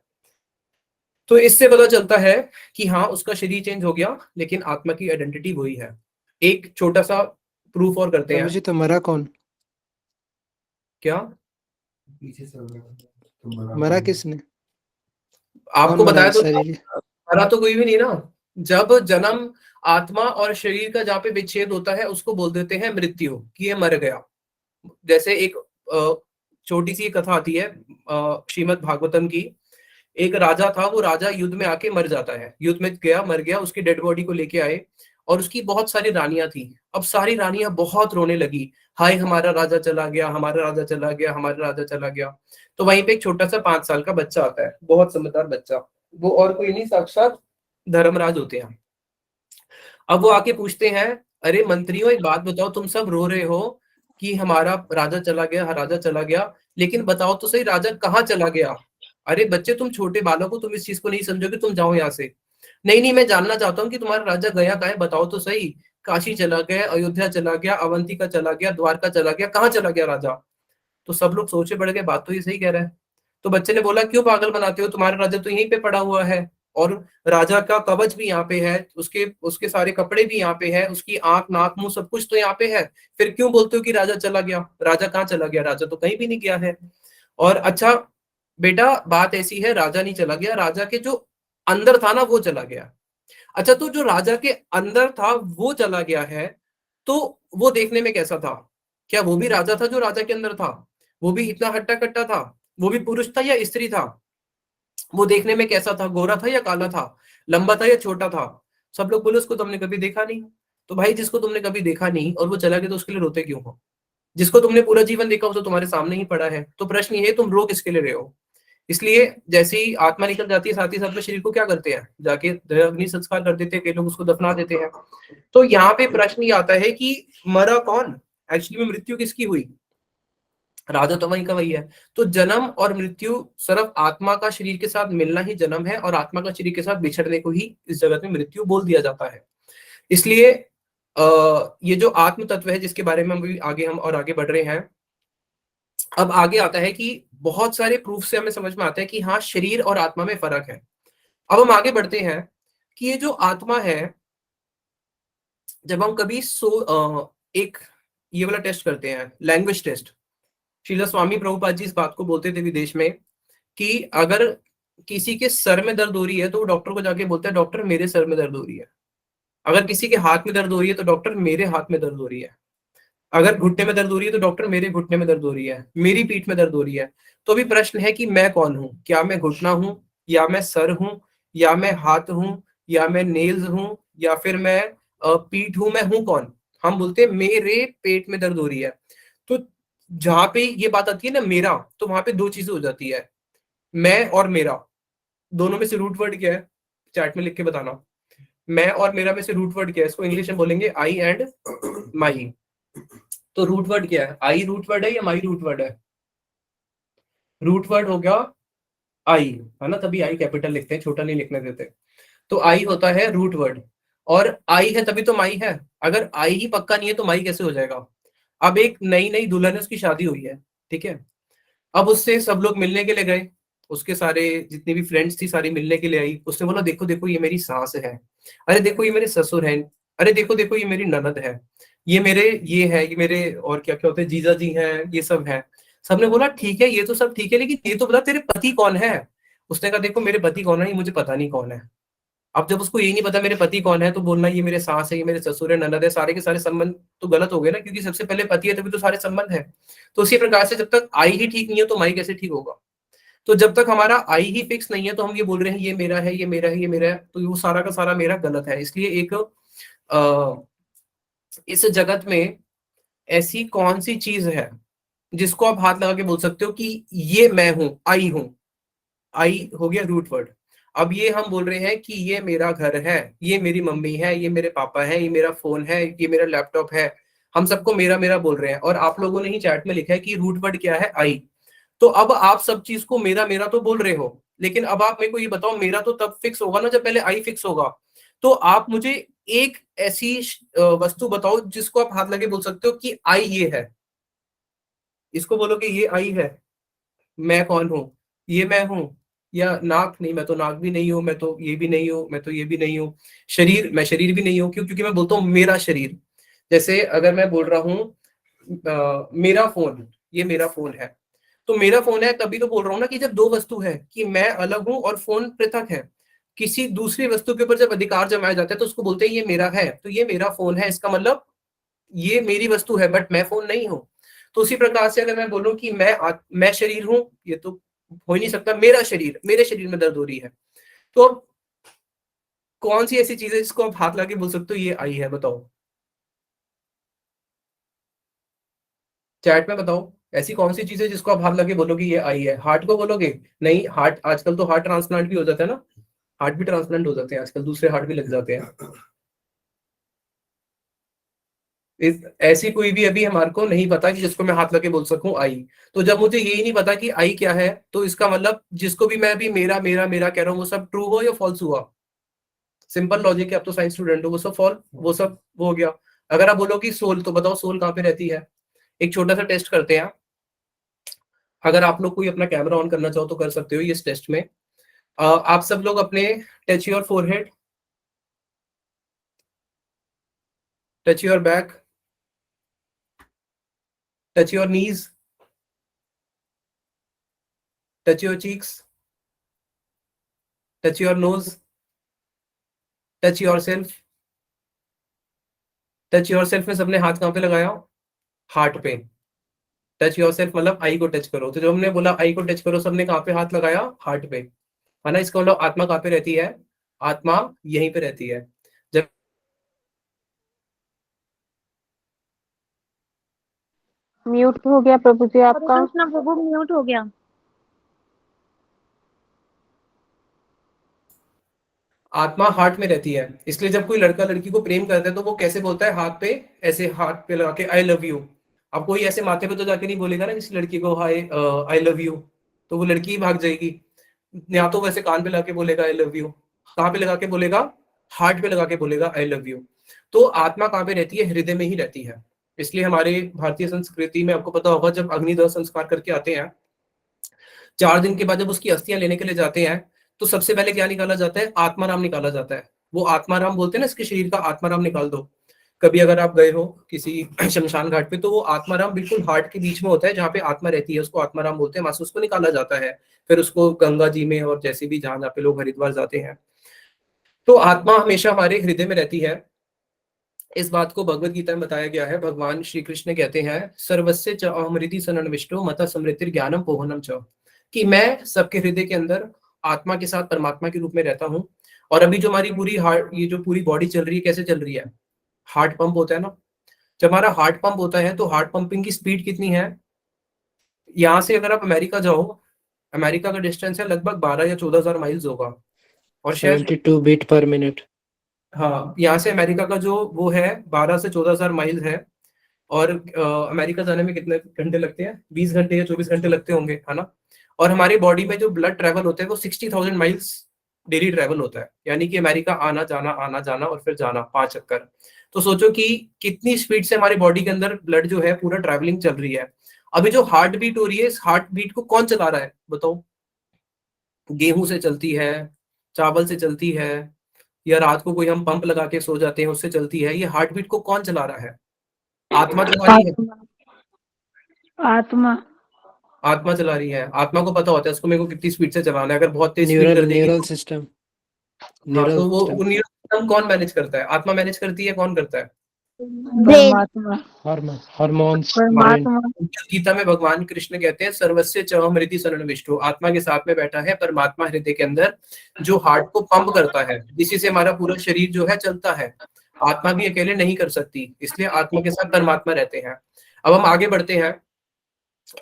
तो इससे पता चलता है कि हाँ, उसका शरीर चेंज हो गया, लेकिन आत्मा की आइडेंटिटी वही है। एक छोटा सा प्रूफ और करते प्रभु हैं। जी, तो मरा कौन? क्या? पीछे से तो मरा किसने? कौन आपको मरा बताया तो था, शरीर? मरा तो कोई भी नहीं ना। जब जन्म आत्मा और शरीर का जहाँ पे विच्छेद होता है, उसको बोल देते हैं मृत्यु, कि ये मर गया। जैसे एक छोटी सी कथा आती है श्रीमद् भागवतम की। एक राजा था, वो राजा युद्ध में आके मर जाता है, युद्ध में गया, मर गया, उसकी डेड बॉडी को लेके आए, और उसकी बहुत सारी रानियां थी। अब सारी रानियां बहुत रोने लगी, हाय हमारा राजा चला गया, हमारा राजा चला गया, हमारा राजा चला गया। तो वहीं पे एक छोटा सा 5 साल का बच्चा आता है, बहुत समझदार बच्चा, वो और कोई नहीं, साक्षात धर्मराज होते हैं। अब वो आके पूछते हैं, अरे मंत्रियों एक बात बताओ, तुम सब रो रहे हो कि हमारा राजा चला गया, राजा चला गया, लेकिन बताओ तो सही राजा कहाँ चला गया। अरे बच्चे, तुम छोटे बालक हो, तुम इस चीज को नहीं समझोगे, तुम जाओ यहाँ से। नहीं नहीं, मैं जानना चाहता हूँ कि तुम्हारा राजा गया कहाँ है, बताओ तो सही। काशी चला गया, अयोध्या चला गया, अवंतिका चला गया, द्वारका चला गया, कहाँ चला गया राजा। तो सब लोग सोचे पड़ गए, बात तो ये सही कह रहा है। तो बच्चे ने बोला, क्यों पागल बनाते हो, तुम्हारा राजा तो यहीं पे पड़ा हुआ है, और राजा का कवच भी यहाँ पे है, उसके उसके सारे कपड़े भी यहाँ पे है, उसकी आंख नाक मुंह सब कुछ तो यहाँ पे है, फिर क्यों बोलते हो कि राजा चला गया। राजा कहाँ चला गया, राजा तो कहीं भी नहीं गया है। और अच्छा बेटा, बात ऐसी है, राजा नहीं चला गया, राजा के जो अंदर था ना वो चला गया। अच्छा, तो जो राजा के अंदर था वो चला गया है, तो वो देखने में कैसा था? क्या वो भी राजा था जो राजा के अंदर था? वो भी इतना हट्टा कट्टा था? वो भी पुरुष था या स्त्री था? वो देखने में कैसा था, गोरा था या काला था, लंबा था या छोटा था? सब लोग बोले उसको तुमने कभी देखा नहीं। तो भाई, जिसको तुमने कभी देखा नहीं और वो चला गया, तो उसके लिए रोते क्यों हो? जिसको तुमने पूरा जीवन देखा, वो तो तुम्हारे सामने ही पड़ा है। तो प्रश्न ये है, तुम रो किसके लिए रहे हो? इसलिए जैसे ही आत्मा निकल जाती है, साथ ही साथ में शरीर को क्या करते हैं, जाके अग्नि संस्कार कर देते हैं, कई लोग उसको दफना देते हैं। तो यहाँ पे प्रश्न ये आता है कि मरा कौन? एक्चुअली में मृत्यु किसकी हुई? राजा तो वही का वही है। तो जन्म और मृत्यु सिर्फ आत्मा का शरीर के साथ मिलना ही जन्म है, और आत्मा का शरीर के साथ बिछड़ने को ही इस जगत में मृत्यु बोल दिया जाता है। इसलिए ये जो आत्म तत्व है, जिसके बारे में हम आगे हम और आगे बढ़ रहे हैं, अब आगे आता है कि बहुत सारे प्रूफ से हमें समझ में आता है कि हाँ, शरीर और आत्मा में फर्क है। अब हम आगे बढ़ते हैं कि ये जो आत्मा है, जब हम कभी एक ये वाला टेस्ट करते हैं, लैंग्वेज टेस्ट। श्रीला स्वामी प्रभुपाद जी इस बात को बोलते थे विदेश में, कि अगर किसी के सर में दर्द हो रही है तो वो डॉक्टर को जाके बोलता है, डॉक्टर मेरे सर में दर्द हो रही है। अगर किसी के हाथ में दर्द हो रही है तो डॉक्टर मेरे हाथ में दर्द हो रही है। अगर घुटने में दर्द हो रही है तो डॉक्टर मेरे घुटने में दर्द हो रही है, मेरी पीठ में दर्द हो रही है। तो भी प्रश्न है कि मैं कौन हूं? क्या मैं घुटना हूं, या मैं सर हूं, या मैं हाथ हूं, या मैं नेल्स हूं, या फिर मैं पीठ हूं? मैं हूं कौन? हम बोलते हैं मेरे पेट में दर्द हो रही है। तो जहां पे ये बात आती है ना मेरा, तो वहां पे दो चीजें हो जाती है, मैं और मेरा। दोनों में से रूट वर्ड क्या है, चैट में लिख के बताना। मैं और मेरा में से रूट वर्ड क्या है? इसको इंग्लिश में बोलेंगे आई एंड माई। तो रूट वर्ड क्या है? आई रूट वर्ड है या माई रूट वर्ड है? रूट वर्ड हो गया आई, है ना, तभी आई कैपिटल लिखते हैं, छोटा नहीं लिखने देते। तो आई होता है रूट वर्ड, और आई है तभी तो माई है। अगर आई ही पक्का नहीं है तो माई कैसे हो जाएगा? अब एक नई नई दुल्हन है, उसकी शादी हुई है, ठीक है। अब उससे सब लोग मिलने के लिए गए, उसके सारे जितनी भी फ्रेंड्स थी सारी मिलने के लिए आई। उसने बोला, देखो देखो ये मेरी सास है, अरे देखो ये मेरे ससुर हैं, अरे देखो देखो ये मेरी ननद है, ये मेरे ये है, ये मेरे और क्या क्या होते हैं, जीजा जी हैं, ये सब है। सबने बोला ठीक है, ये तो सब ठीक है, लेकिन ये तो बता तेरे पति कौन है। उसने कहा, देखो मेरे पति कौन है ये मुझे पता नहीं कौन है। अब जब उसको यही नहीं पता मेरे पति कौन है, तो बोलना ये मेरे सास है, ये मेरे ससुर है, ननद है, सारे के सारे संबंध तो गलत हो गए ना, क्योंकि सबसे पहले पति है तभी तो सारे संबंध है। तो उसी प्रकार से जब तक आई ही ठीक नहीं है तो माई कैसे ठीक होगा? तो जब तक हमारा आई ही फिक्स नहीं है तो हम ये बोल रहे हैं ये मेरा है, ये मेरा है, ये मेरा है, तो वो सारा का सारा मेरा गलत है। इसलिए एक इस जगत में ऐसी कौन सी चीज है जिसको आप हाथ लगा के बोल सकते हो कि ये मैं हूं, आई हूं? आई हो गया रूट वर्ड। अब ये हम बोल रहे हैं कि ये मेरा घर है, ये मेरी मम्मी है, ये मेरे पापा है, ये मेरा फोन है, ये मेरा लैपटॉप है। हम सबको मेरा मेरा बोल रहे हैं, और आप लोगों ने ही चैट में लिखा है कि रूट वर्ड क्या है? आई। तो अब आप सब चीज को मेरा मेरा तो बोल रहे हो, लेकिन अब आप मेरे को ये बताओ, मेरा तो तब फिक्स होगा ना जब पहले आई फिक्स होगा। तो आप मुझे एक ऐसी वस्तु बताओ जिसको आप हाथ लगे बोल सकते हो कि आई ये है, इसको बोलो कि ये आई है, मैं कौन हूं, ये मैं हूं। या नाक, नहीं मैं तो नाक भी नहीं हूं, मैं तो ये भी नहीं हूं, मैं तो ये भी नहीं हूं। शरीर, मैं शरीर भी नहीं हूं, क्यों? क्योंकि मैं बोलता हूं मेरा शरीर। जैसे अगर मैं बोल रहा हूं मेरा फोन, ये मेरा फोन है, तो मेरा फोन है तभी तो बोल रहा हूँ ना कि जब दो वस्तु है, कि मैं अलग हूं और फोन पृथक है। किसी दूसरी वस्तु के ऊपर जब अधिकार जमाया जाता है तो उसको बोलते हैं ये मेरा है, तो ये मेरा फोन है, इसका मतलब ये मेरी वस्तु है, बट मैं फोन नहीं हूं। तो उसी प्रकार से अगर मैं बोलूं कि मैं शरीर हूं, ये तो हो ही नहीं सकता। मेरा शरीर, मेरे शरीर में दर्द हो रही है, तो अब कौन सी ऐसी चीज है जिसको आप हाथ लाके बोल सकते हो ये आई है? बताओ, चैट में बताओ, ऐसी कौन सी चीज है जिसको आप हाथ लगे बोलोगे ये आई है? हार्ट को बोलोगे? नहीं, हार्ट आजकल तो हार्ट ट्रांसप्लांट भी हो जाता है ना, हार्ट भी ट्रांसप्लांट हो जाते हैं आजकल, दूसरे हार्ट भी लग जाते हैं। ऐसी कोई भी अभी हमारे को नहीं पता कि जिसको मैं हाथ लगे बोल सकूं आई। तो जब मुझे यही नहीं पता कि आई क्या है, तो इसका मतलब जिसको भी मैं अभी मेरा मेरा मेरा कह रहा हूँ वो सब ट्रू हो या फॉल्स हुआ? सिंपल लॉजिक है, आप तो साइंस स्टूडेंट हो, वो सब फॉल, वो सब वो हो गया। अगर आप बोलो कि सोल, तो बताओ सोल कहाँ पे रहती है? एक छोटा सा टेस्ट करते हैं, अगर आप लोग कोई अपना कैमरा ऑन करना चाहो तो कर सकते हो इस टेस्ट में। आप सब लोग अपने touch your forehead, touch your back, touch your knees, touch your cheeks, touch your nose, touch your self. Touch your self में सबने हाथ कहाँ पे लगाया? हार्ट पे। टच योर सेल्फ मतलब आई को टच करो, तो जब हमने बोला आई को टच करो, सबने कहाँ पे हाथ लगाया? हार्ट पे, है ना? इसका मतलब आत्मा कहाँ पे रहती है? आत्मा यहीं पे रहती है। जब म्यूट हो गया प्रभु जी हरे आपका। कृष्णा प्रभु, म्यूट हो गया। आत्मा हार्ट में रहती है, इसलिए जब कोई लड़का लड़की को प्रेम करता है तो वो कैसे बोलता है? हाथ पे, ऐसे हाथ पे लगा के आई लव यू। अब कोई ऐसे माथे पे तो जाके नहीं बोलेगा ना किसी लड़की को हाय आई लव यू, तो वो लड़की ही भाग जाएगी। या तो वैसे कान पे लगा के बोलेगा आई लव यू। कहाँ पे लगा के बोलेगा? हार्ट पे लगा के बोलेगा आई लव यू। तो आत्मा कहाँ पे रहती है? हृदय में ही रहती है। इसलिए हमारे भारतीय संस्कृति में आपको पता होगा, जब अग्निदाह संस्कार करके आते हैं, 4 दिन के बाद जब उसकी अस्थियां लेने के लिए जाते हैं, तो सबसे पहले क्या निकाला जाता है? आत्माराम निकाला जाता है। वो आत्माराम बोलते हैं ना, इसके शरीर का आत्माराम निकाल दो। कभी अगर आप गए हो किसी शमशान घाट पे, तो वो आत्माराम बिल्कुल हार्ट के बीच में होता है, जहाँ पे आत्मा रहती है, उसको आत्माराम बोलते हैं। वहां से उसको निकाला जाता है, फिर उसको गंगा जी में और जैसे भी जहाँ जहाँ पे लोग हरिद्वार जाते हैं। तो आत्मा हमेशा हमारे हृदय में रहती है। इस बात को भगवत गीता में बताया गया है। भगवान श्री कृष्ण कहते हैं सर्वस्य च अहमृति सनन्विष्टो मता समृतिर ज्ञानम पोहनम च, कि मैं सबके हृदय के अंदर आत्मा के साथ परमात्मा के रूप में रहता हूँ। और अभी जो हमारी पूरी हार्ट, ये जो पूरी बॉडी चल रही है, कैसे चल रही है? हार्ट पंप होता है ना। जब हमारा हार्ट पंप होता है तो हार्ट पंपिंग की स्पीड कितनी है? यहाँ से अगर आप अमेरिका जाओ, अमेरिका का डिस्टेंस है लगभग 12 या 14 हजार माइल्स होगा। और शायद 72 बीट पर मिनट। हाँ, यहाँ से अमेरिका का जो वो है 12 से 14 हजार माइल है। और अमेरिका जाने में कितने घंटे लगते हैं? 20 घंटे या 24 घंटे लगते होंगे, है ना? और हमारी बॉडी में जो ब्लड ट्रेवल होता है वो 60,000 माइल्स डेली ट्रेवल होता है, यानी कि अमेरिका आना जाना और फिर जाना 5 चक्कर। तो सोचो कि कितनी स्पीड से हमारी बॉडी के अंदर ब्लड जो है पूरा ट्रैवलिंग चल रही है। अभी जो हार्ट बीट हो रही है, इस हार्ट बीट को कौन चला रहा है बताओ? गेहूं से चलती है, चावल से चलती है, या रात को कोई हम पंप लगा के सो जाते हैं उससे चलती है? ये हार्ट बीट को कौन चला रहा है? आत्मा चला रही है। आत्मा आत्मा चला रही है। आत्मा को पता होता है उसको मेरे को कितनी स्पीड से चलाना है। अगर बहुत तेज स्पीड न्यूरल कर देगी न्यूरल तो सिस्टम हाँ, न्यूरल तो वो सिस्टम न्यूरल सिस्टम कौन मैनेज करता है? आत्मा मैनेज करती है, कौन करता है? परमात्मा हार्मोन्स ब्रेन। परमात्मा गीता में भगवान कृष्ण कहते हैं सर्वस्य च हृदि सन्निविष्टो, आत्मा के साथ में बैठा है परमात्मा हृदय के अंदर, जो हार्ट को पंप करता है, जिसी से हमारा पूरा शरीर जो है चलता है। आत्मा भी अकेले नहीं कर सकती, इसलिए आत्मा के साथ परमात्मा रहते हैं। अब हम आगे बढ़ते हैं,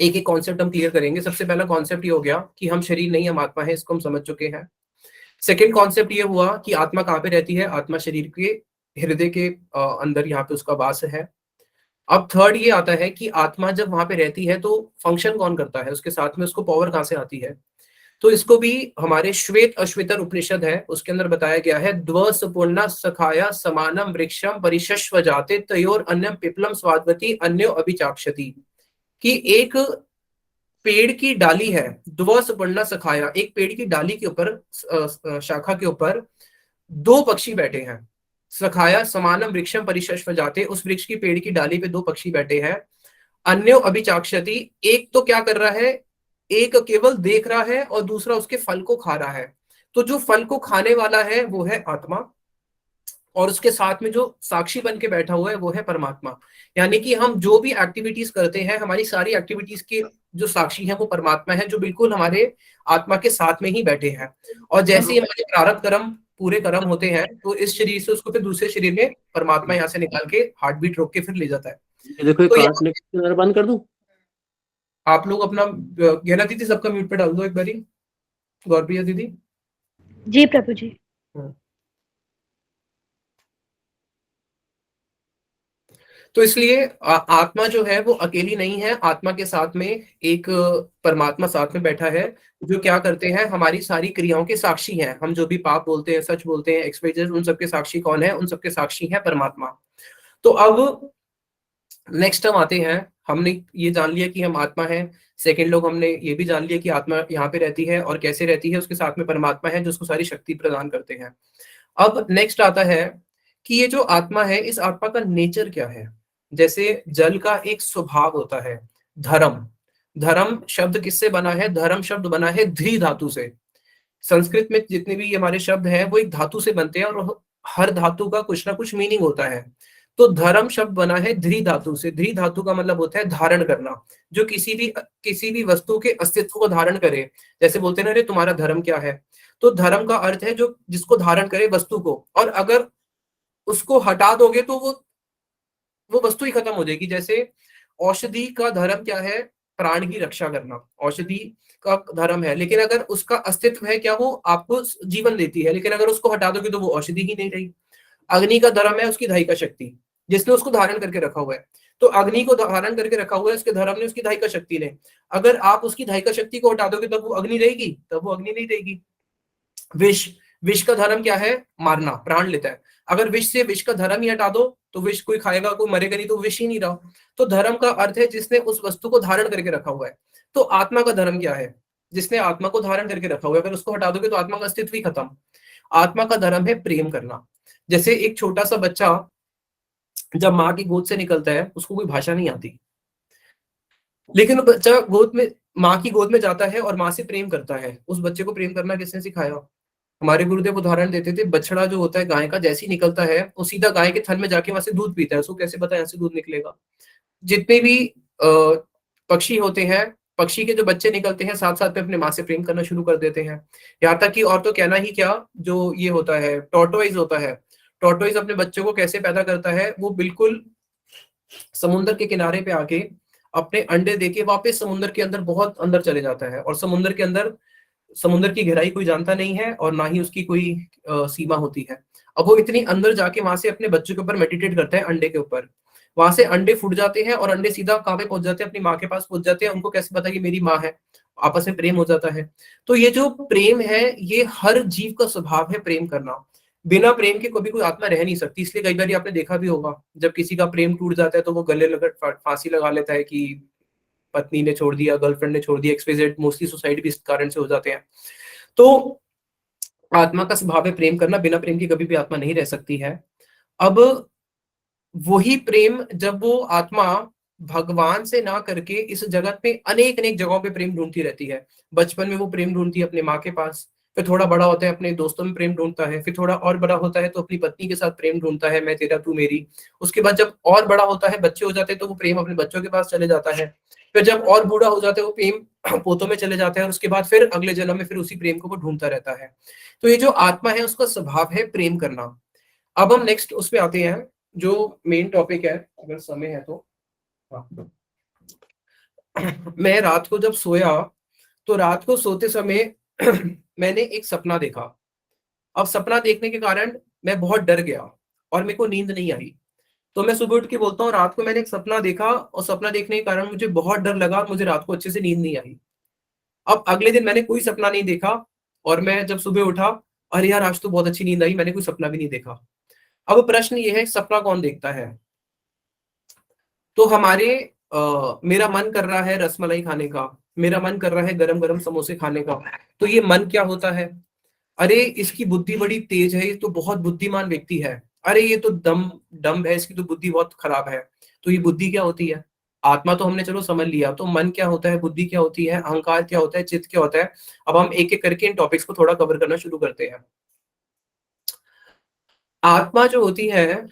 एक एक कॉन्सेप्ट हम क्लियर करेंगे। सबसे पहला कॉन्सेप्ट ये हो गया कि हम शरीर नहीं, हम आत्मा है, इसको हम समझ चुके हैं। सेकेंड कॉन्सेप्ट ये हुआ कि आत्मा कहाँ पे रहती है? आत्मा शरीर के हृदय के अंदर, यहाँ पे उसका वास है। अब थर्ड ये आता है कि आत्मा जब वहां पे रहती है तो फंक्शन कौन करता है उसके साथ में? उसको पावर कहाँ से आती है? तो इसको भी हमारे श्वेत अश्वेतर उपनिषद है उसके अंदर बताया गया है, द्वसुपूर्णा सखाया समानम वृक्षम परिशस्व जाते तयोर अन्यम पिपलम स्वादवती अन्यो अभिचाक्षति, कि एक पेड़ की डाली है, द्वसुपर्णा सखाया, एक पेड़ की डाली के ऊपर शाखा के ऊपर दो पक्षी बैठे हैं। सखाया समानम वृक्षम परिशस्व जाते, उस वृक्ष की पेड़ की डाली पे दो पक्षी बैठे हैं। अन्यो अभिचाक्षति, एक तो क्या कर रहा है, एक केवल देख रहा है और दूसरा उसके फल को खा रहा है। तो जो फल को खाने वाला है वो है आत्मा, और उसके साथ में जो साक्षी बन के बैठा हुआ है वो है परमात्मा। यानी कि हम जो भी एक्टिविटीज करते हैं, हमारी सारी एक्टिविटीज के जो साक्षी है वो परमात्मा है, जो बिल्कुल हमारे आत्मा के साथ में ही बैठे हैं। और जैसे ही हमारे प्रारब्ध कर्म पूरे कर्म होते हैं तो इस शरीर से उसको फिर दूसरे शरीर में परमात्मा यहाँ से निकाल के हार्ट बीट रोक के फिर ले जाता है। ये देखो ये तो काटने की नजर बंद कर दूं। आप लोग अपना गहना दीदी सबका म्यूट पे डाल दो एक बारी, गौरप्रिया दीदी। जी प्रभु जी। तो इसलिए आत्मा जो है वो अकेली नहीं है, आत्मा के साथ में एक परमात्मा साथ में बैठा है, जो क्या करते हैं, हमारी सारी क्रियाओं के साक्षी हैं। हम जो भी पाप बोलते हैं, सच बोलते हैं, एक्सपेक्टेड, उन सबके साक्षी कौन है, उन सबके साक्षी है परमात्मा। तो अब नेक्स्ट हम आते हैं, हमने ये जान लिया कि हम आत्मा है। सेकेंड लोग हमने ये भी जान लिया कि आत्मा यहाँ पे रहती है और कैसे रहती है, उसके साथ में परमात्मा है जो उसको सारी शक्ति प्रदान करते हैं। अब नेक्स्ट आता है कि ये जो आत्मा है, इस आत्मा का नेचर क्या है। जैसे जल का एक स्वभाव होता है धर्म। धर्म शब्द किससे बना है, धर्म शब्द बना है ध्री धातु से। संस्कृत में जितने भी हमारे शब्द हैं वो एक धातु से बनते हैं और हर धातु का कुछ ना कुछ मीनिंग होता है। तो धर्म शब्द बना है ध्री धातु से। ध्री धातु का मतलब होता है धारण करना, जो किसी भी वस्तु के अस्तित्व को धारण करे। जैसे बोलते हैं ना, अरे तुम्हारा धर्म क्या है, तो धर्म का अर्थ है जो जिसको धारण करे वस्तु को, और अगर उसको हटा दोगे तो वो वस्तु ही खत्म हो जाएगी। जैसे औषधि का धर्म क्या है, प्राण की रक्षा करना, औषधि का धर्म है। लेकिन अगर उसका अस्तित्व है क्या, वो आपको जीवन देती है, लेकिन अगर उसको हटा दोगे तो वो औषधि ही नहीं रही। अग्नि का धर्म है उसकी धायिका शक्ति, जिसने उसको धारण करके रखा हुआ है। तो अग्नि को धारण करके रखा हुआ है उसके धर्म ने, उसकी धायिका शक्ति ने। अगर आप उसकी धायिका शक्ति को हटा दोगे तब वो अग्नि रहेगी, तब वो अग्नि नहीं रहेगी। विष का धर्म क्या है, मारना, प्राण लेता है। अगर विष से विष का धर्म ही हटा दो तो विष कोई खाएगा, कोई मरेगा नहीं, तो विष ही नहीं रहा। तो धर्म का अर्थ है जिसने उस वस्तु को धारण करके रखा हुआ है। तो आत्मा का धर्म क्या है, जिसने आत्मा को धारण करके रखा हुआ है। अगर उसको हटा दोगे तो आत्मा का अस्तित्व ही खत्म। आत्मा का धर्म है प्रेम करना। जैसे एक छोटा सा बच्चा जब माँ की गोद से निकलता है, उसको कोई भाषा नहीं आती, लेकिन बच्चा माँ की गोद में जाता है और माँ से प्रेम करता है। उस बच्चे को प्रेम करना किसने सिखाया, हमारे गुरुदेव उदाहरण देते थे। बछड़ा जो होता है गाय का, जैसे ही निकलता है वो सीधा गाय के थन में जाके वहां से दूध पीता है। उसको कैसे पता है यहाँ से दूध निकलेगा। जितने भी पक्षी होते हैं, पक्षी के जो बच्चे निकलते हैं साथ साथ में अपने माँ से प्रेम करना शुरू कर देते हैं। यहाँ तक कि और तो कहना ही क्या, जो ये होता है टॉर्टोइज होता है, टॉर्टोइज अपने बच्चों को कैसे पैदा करता है, वो बिल्कुल समुद्र के किनारे पे आके अपने अंडे देके वापस समुद्र के अंदर बहुत अंदर चले जाता है। और समुद्र के अंदर, समुद्र की गहराई कोई जानता नहीं है और ना ही उसकी कोई सीमा होती है। अब वो इतनी अंदर जाके वहां से अपने बच्चों के ऊपर मेडिटेट करता है, अंडे के ऊपर। वहां से अंडे फूट जाते हैं और अंडे सीधा कहाँ पे पहुंच जाते हैं, अपनी माँ के पास पहुंच जाते हैं। उनको कैसे पता कि मेरी माँ है, आपस में प्रेम हो जाता है। तो ये जो प्रेम है, ये हर जीव का स्वभाव है, प्रेम करना। बिना प्रेम के कभी कोई आत्मा रह नहीं सकती। इसलिए कई बार आपने देखा भी होगा, जब किसी का प्रेम टूट जाता है तो वो गले लगा फांसी लगा लेता है कि पत्नी ने छोड़ दिया, गर्लफ्रेंड ने छोड़ दिया, एक्सवाइजेड। मोस्टली सुसाइड भी इस कारण से हो जाते हैं। तो आत्मा का स्वभाव है प्रेम करना, बिना प्रेम के कभी भी आत्मा नहीं रह सकती है। अब वही प्रेम, जब वो आत्मा भगवान से ना करके इस जगत में अनेक अनेक जगहों पे प्रेम ढूंढती रहती है। बचपन में वो प्रेम ढूंढती है अपने माँ के पास, फिर थोड़ा बड़ा होता है अपने दोस्तों में प्रेम ढूंढता है, फिर थोड़ा और बड़ा होता है तो अपनी पत्नी के साथ प्रेम ढूंढता है, मैं तेरा तू मेरी। उसके बाद जब और बड़ा होता है, बच्चे हो जाते हैं, तो वो प्रेम अपने बच्चों के पास चले जाता है। फिर जब और बूढ़ा हो जाता है वो प्रेम पोतों में चले जाता है, और उसके बाद फिर अगले जन्म में फिर उसी प्रेम को वो ढूंढता रहता है। तो ये जो आत्मा है उसका स्वभाव है प्रेम करना। अब हम नेक्स्ट उस पे आते हैं जो मेन टॉपिक है, अगर समय है तो। मैं रात को जब सोया तो रात को सोते समय मैंने एक सपना देखा। अब सपना देखने के कारण मैं बहुत डर गया और मेरे को नींद नहीं आई। तो मैं सुबह उठ के बोलता हूँ, रात को मैंने एक सपना देखा और सपना देखने के कारण मुझे बहुत डर लगा और मुझे रात को अच्छे से नींद नहीं आई। अब अगले दिन मैंने कोई सपना नहीं देखा, और मैं जब सुबह उठा, अरे यार आज तो बहुत अच्छी नींद आई, मैंने कोई सपना भी नहीं देखा। अब प्रश्न ये है, सपना कौन देखता है? तो मेरा मन कर रहा है रसमलाई खाने का, मेरा मन कर रहा है गरम गरम समोसे खाने का, तो ये मन क्या होता है? अरे इसकी बुद्धि बड़ी तेज है, ये तो बहुत बुद्धिमान व्यक्ति है, अरे ये तो दम डम्ब है, इसकी तो बुद्धि बहुत खराब है। तो ये बुद्धि क्या होती है? आत्मा तो हमने चलो समझ लिया, तो मन क्या होता है, बुद्धि क्या होती है, अहंकार क्या होता है, चित्त क्या होता है? अब हम एक एक करके इन टॉपिक्स को थोड़ा कवर करना शुरू करते हैं। आत्मा जो होती है,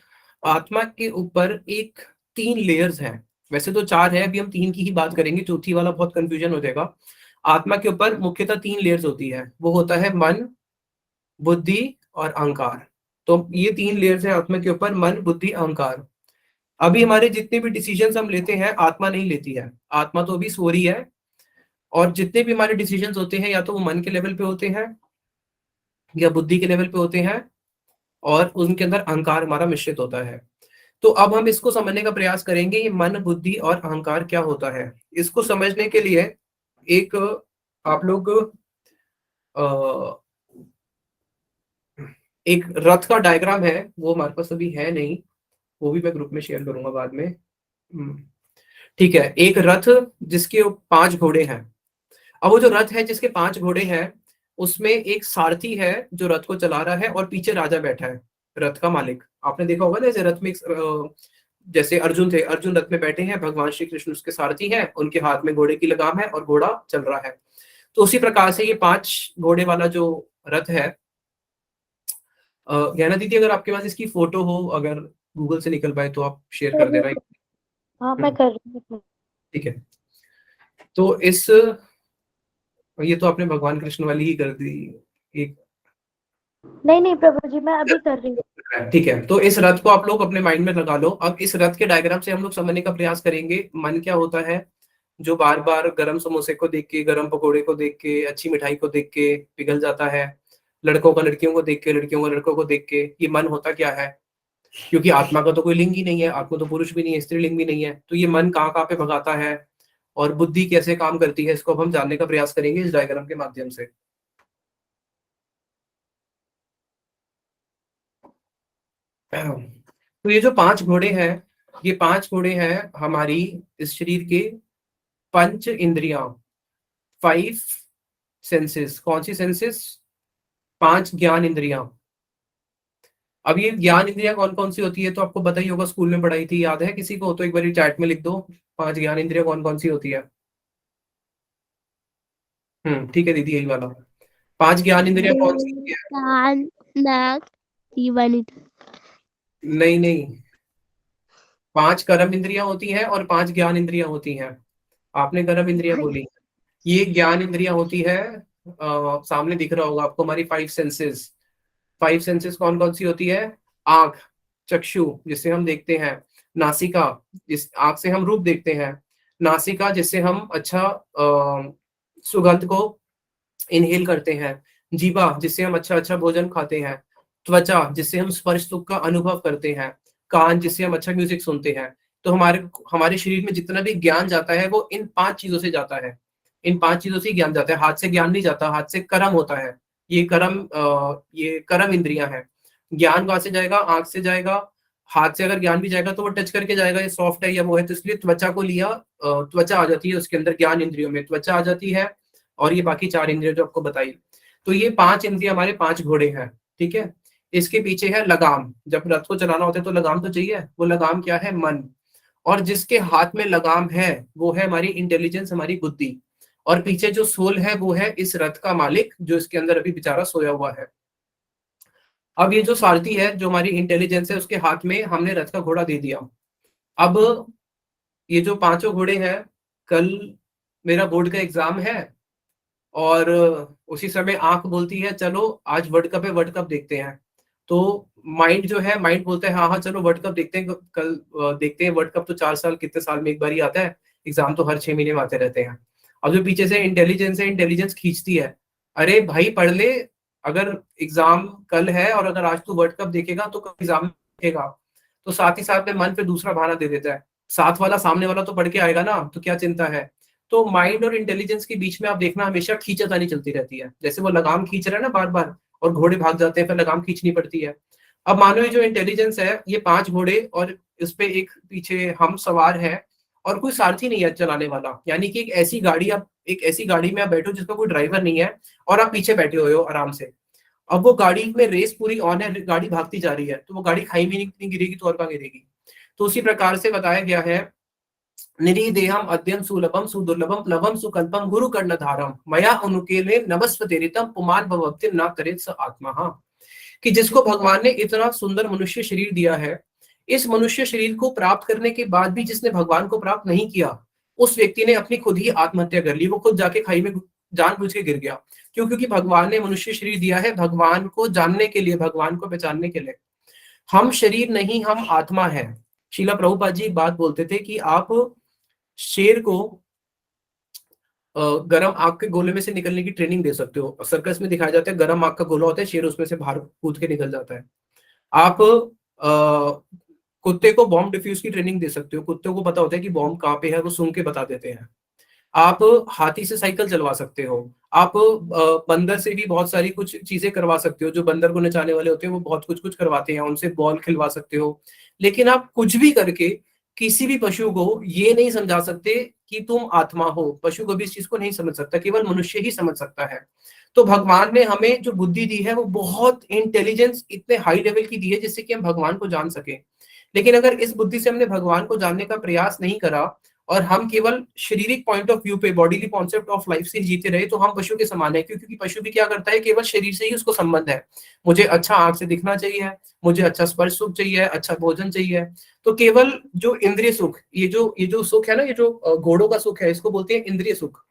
आत्मा के ऊपर एक 3 लेयर्स हैं, वैसे तो 4 है, अभी हम 3 की ही बात करेंगे, चौथी वाला बहुत कंफ्यूजन हो जाएगा। आत्मा के ऊपर मुख्यतः 3 लेयर्स होती है, वो होता है मन, बुद्धि और अहंकार। तो ये 3 लेयर्स हैं आत्मा के ऊपर, मन, बुद्धि, अहंकार। अभी हमारे जितने भी डिसीजंस हम लेते हैं, आत्मा नहीं लेती है, आत्मा तो अभी सो रही है, और जितने भी हमारे डिसीजंस होते हैं, या तो वो मन के लेवल पे होते हैं या बुद्धि के लेवल पे होते हैं, और उनके अंदर अहंकार हमारा मिश्रित होता है। तो अब हम इसको समझने का प्रयास करेंगे, ये मन, बुद्धि और अहंकार क्या होता है। इसको समझने के लिए एक आप लोग एक रथ का डायग्राम है, वो हमारे पास अभी है नहीं, वो भी मैं ग्रुप में शेयर करूंगा बाद में। ठीक है, एक रथ जिसके 5 घोड़े हैं। अब वो जो रथ है जिसके 5 घोड़े हैं, उसमें एक सारथी है जो रथ को चला रहा है, और पीछे राजा बैठा है, रथ का मालिक। आपने देखा होगा ना, जैसे रथ में जैसे अर्जुन थे, अर्जुन रथ में बैठे हैं, भगवान श्री कृष्ण उसके सारथी हैं, उनके हाथ में घोड़े की लगाम है और घोड़ा चल रहा है। तो उसी प्रकार से ये 5 घोड़े वाला जो रथ है, ज्ञाना दीदी अगर आपके पास इसकी फोटो हो, अगर गूगल से निकल पाए तो आप शेयर कर देना। हाँ मैं कर रही हूँ। ठीक है, तो ये तो आपने भगवान कृष्ण वाली ही कर दी एक। नहीं प्रभु जी, मैं अभी कर रही हूँ। ठीक है, तो इस रथ को आप लोग अपने माइंड में लगा लो। अब इस रथ के डायग्राम से हम लोग समझने का प्रयास करेंगे, मन क्या होता है, जो बार बार गरम समोसे को देख के, गरम पकोड़े को देख के, अच्छी मिठाई को देख के पिघल जाता है, लड़कों का लड़कियों को देख के, लड़कियों का लड़कों को देख के। ये मन होता क्या है? क्योंकि आत्मा का तो कोई लिंग ही नहीं है, आत्मा तो पुरुष भी नहीं है, स्त्रीलिंग भी नहीं है, तो ये मन कहाँ कहाँ पे भगाता है, और बुद्धि कैसे काम करती है, इसको अब हम जानने का प्रयास करेंगे इस डायग्राम के माध्यम से। तो ये जो 5 घोड़े हैं, ये 5 घोड़े हैं हमारी इस शरीर के 5 इंद्रियां, 5 सेंसेस। कौन सी सेंसेस? 5 ज्ञान इंद्रियां। अब ये ज्ञान इंद्रियां कौन कौन सी होती है, तो आपको पता ही होगा, स्कूल में पढ़ाई थी, याद है किसी को? तो एक बार चैट में लिख दो, 5 ज्ञान इंद्रियां कौन कौन सी होती है। ठीक है दीदी, यही वाला। 5 ज्ञान इंद्रियां कौन सी होती है? कान, नाक, जीवन। नहीं नहीं, 5 कर्म इंद्रियां होती हैं और 5 ज्ञान इंद्रियां होती हैं। आपने कर्म इंद्रियां बोली, ये ज्ञान इंद्रियां होती है। सामने दिख रहा होगा आपको हमारी 5 सेंसेस। 5 सेंसेस कौन कौन सी होती है? आंख, चक्षु जिससे हम देखते हैं, नासिका जिस आंख से हम रूप देखते हैं, नासिका जिससे हम अच्छा सुगंध को इनहेल करते हैं, जीवा जिससे हम अच्छा अच्छा भोजन खाते हैं, त्वचा जिससे हम स्पर्श सुख का अनुभव करते हैं, कान जिससे हम अच्छा म्यूजिक सुनते हैं। तो हमारे हमारे शरीर में जितना भी ज्ञान जाता है वो इन 5 चीजों से जाता है, इन 5 चीजों से ज्ञान जाता है। हाथ से ज्ञान नहीं जाता, हाथ से कर्म होता है, ये कर्म इंद्रियां हैं। ज्ञान कहाँ से जाएगा? आंख से जाएगा। हाथ से अगर ज्ञान भी जाएगा तो वो टच करके जाएगा, ये सॉफ्ट है या वो है, तो इसलिए त्वचा को लिया, त्वचा आ जाती है उसके अंदर, ज्ञान इंद्रियों में त्वचा आ जाती है, और ये बाकी 4 इंद्रिय जो आपको बताई। तो ये 5 इंद्रिय हमारे 5 घोड़े हैं, ठीक है। इसके पीछे है लगाम, जब रथ को चलाना होता है तो लगाम तो चाहिए, वो लगाम क्या है? मन। और जिसके हाथ में लगाम है वो है हमारी इंटेलिजेंस, हमारी बुद्धि। और पीछे जो सोल है वो है इस रथ का मालिक, जो इसके अंदर अभी बेचारा सोया हुआ है। अब ये जो सारथी है, जो हमारी इंटेलिजेंस है, उसके हाथ में हमने रथ का घोड़ा दे दिया। अब ये जो 5 घोड़े हैं, कल मेरा बोर्ड का एग्जाम है, और उसी समय आंख बोलती है चलो आज वर्ल्ड कप है, वर्ल्ड कप देखते हैं। तो माइंड जो है, माइंड बोलता है हाँ हाँ चलो वर्ल्ड कप देखते हैं, कल देखते हैं। वर्ल्ड कप तो 4 साल कितने साल में एक बार ही आता है, एग्जाम तो हर 6 महीने में आते रहते हैं। अब जो पीछे से इंटेलिजेंस है, इंटेलिजेंस खींचती है, अरे भाई पढ़ ले, अगर एग्जाम कल है और अगर आज तू वर्ल्ड कप देखेगा तो कल एग्जाम देखेगा। तो साथ ही साथ में मन पे दूसरा बहाना दे देता है, साथ वाला सामने वाला तो पढ़ के आएगा ना, तो क्या चिंता है। तो माइंड और इंटेलिजेंस के बीच में आप देखना हमेशा खींचातानी चलती रहती है, जैसे वो लगाम खींच रहा है ना बार बार, और घोड़े भाग जाते हैं, फिर लगाम खींचनी पड़ती है। अब मानो ये जो इंटेलिजेंस है, ये 5 घोड़े और इस पे एक पीछे हम सवार है, और कोई सारथी नहीं है चलाने वाला, यानी कि एक ऐसी गाड़ी में आप बैठो जिसका कोई ड्राइवर नहीं है, और आप पीछे बैठे हुए हो आराम से। अब वो गाड़ी में रेस पूरी ऑन है, गाड़ी भागती जा रही है, तो वो गाड़ी खाई में नहीं गिरेगी तो और कहाँ गिरेगी। तो उसी प्रकार से बताया गया है, निरीदेहम अद्यम सुलभम सुदुर्लभम प्लवम सुकल्पम गुरु कर्णधारम मया अनुकेले नमस्वतेरितम पुमान भवति न करेत स आत्मा। कि जिसको भगवान ने इतना सुंदर मनुष्य शरीर दिया है, इस मनुष्य शरीर को प्राप्त करने के बाद भी जिसने भगवान को प्राप्त नहीं किया, उस व्यक्ति ने अपनी खुद ही आत्महत्या कर ली। वो खुद जाके खाई में जानबूझ के गिर गया। क्यों? क्योंकि भगवान ने मनुष्य शरीर दिया है भगवान को जानने के लिए, भगवान को पहचानने के लिए। हम शरीर नहीं, हम आत्मा है। शीला प्रभुपाद जी एक बात बोलते थे कि आप शेर को गरम आग के गोले में से निकलने की ट्रेनिंग दे सकते हो। सर्कस में दिखाया जाता है, गरम आग का गोला होता है, शेर उसमें से बाहर कूद के निकल जाता है। आप कुत्ते को बॉम्ब डिफ्यूज की ट्रेनिंग दे सकते हो। कुत्ते को पता होता है कि बॉम्ब कहाँ पे है, वो सूंघ के बता देते हैं। आप हाथी से साइकिल चलवा सकते हो। आप बंदर से भी बहुत सारी कुछ चीजें करवा सकते हो। जो बंदर को नचाने वाले होते हैं वो बहुत कुछ कुछ करवाते हैं, उनसे बॉल खिलवा सकते हो। लेकिन आप कुछ भी करके किसी भी पशु को ये नहीं समझा सकते कि तुम आत्मा हो। पशु कभी इस चीज को नहीं समझ सकता, केवल मनुष्य ही समझ सकता है। तो भगवान ने हमें जो बुद्धि दी है वो बहुत इंटेलिजेंस इतने हाई लेवल की दी है जिससे कि हम भगवान को जान सके। लेकिन अगर इस बुद्धि से हमने भगवान को जानने का प्रयास नहीं करा और हम केवल शारीरिक पॉइंट ऑफ व्यू पे, बॉडीली कॉन्सेप्ट ऑफ लाइफ से जीते रहे, तो हम पशु के समान है। क्योंकि पशु भी क्या करता है, केवल शरीर से ही उसको संबंध है। मुझे अच्छा आंख से दिखना चाहिए, मुझे अच्छा स्पर्श सुख चाहिए, अच्छा भोजन चाहिए। तो केवल जो इंद्रिय सुख, ये जो सुख है ना, ये जो घोड़ों का सुख है, इसको बोलते हैं इंद्रिय सुख।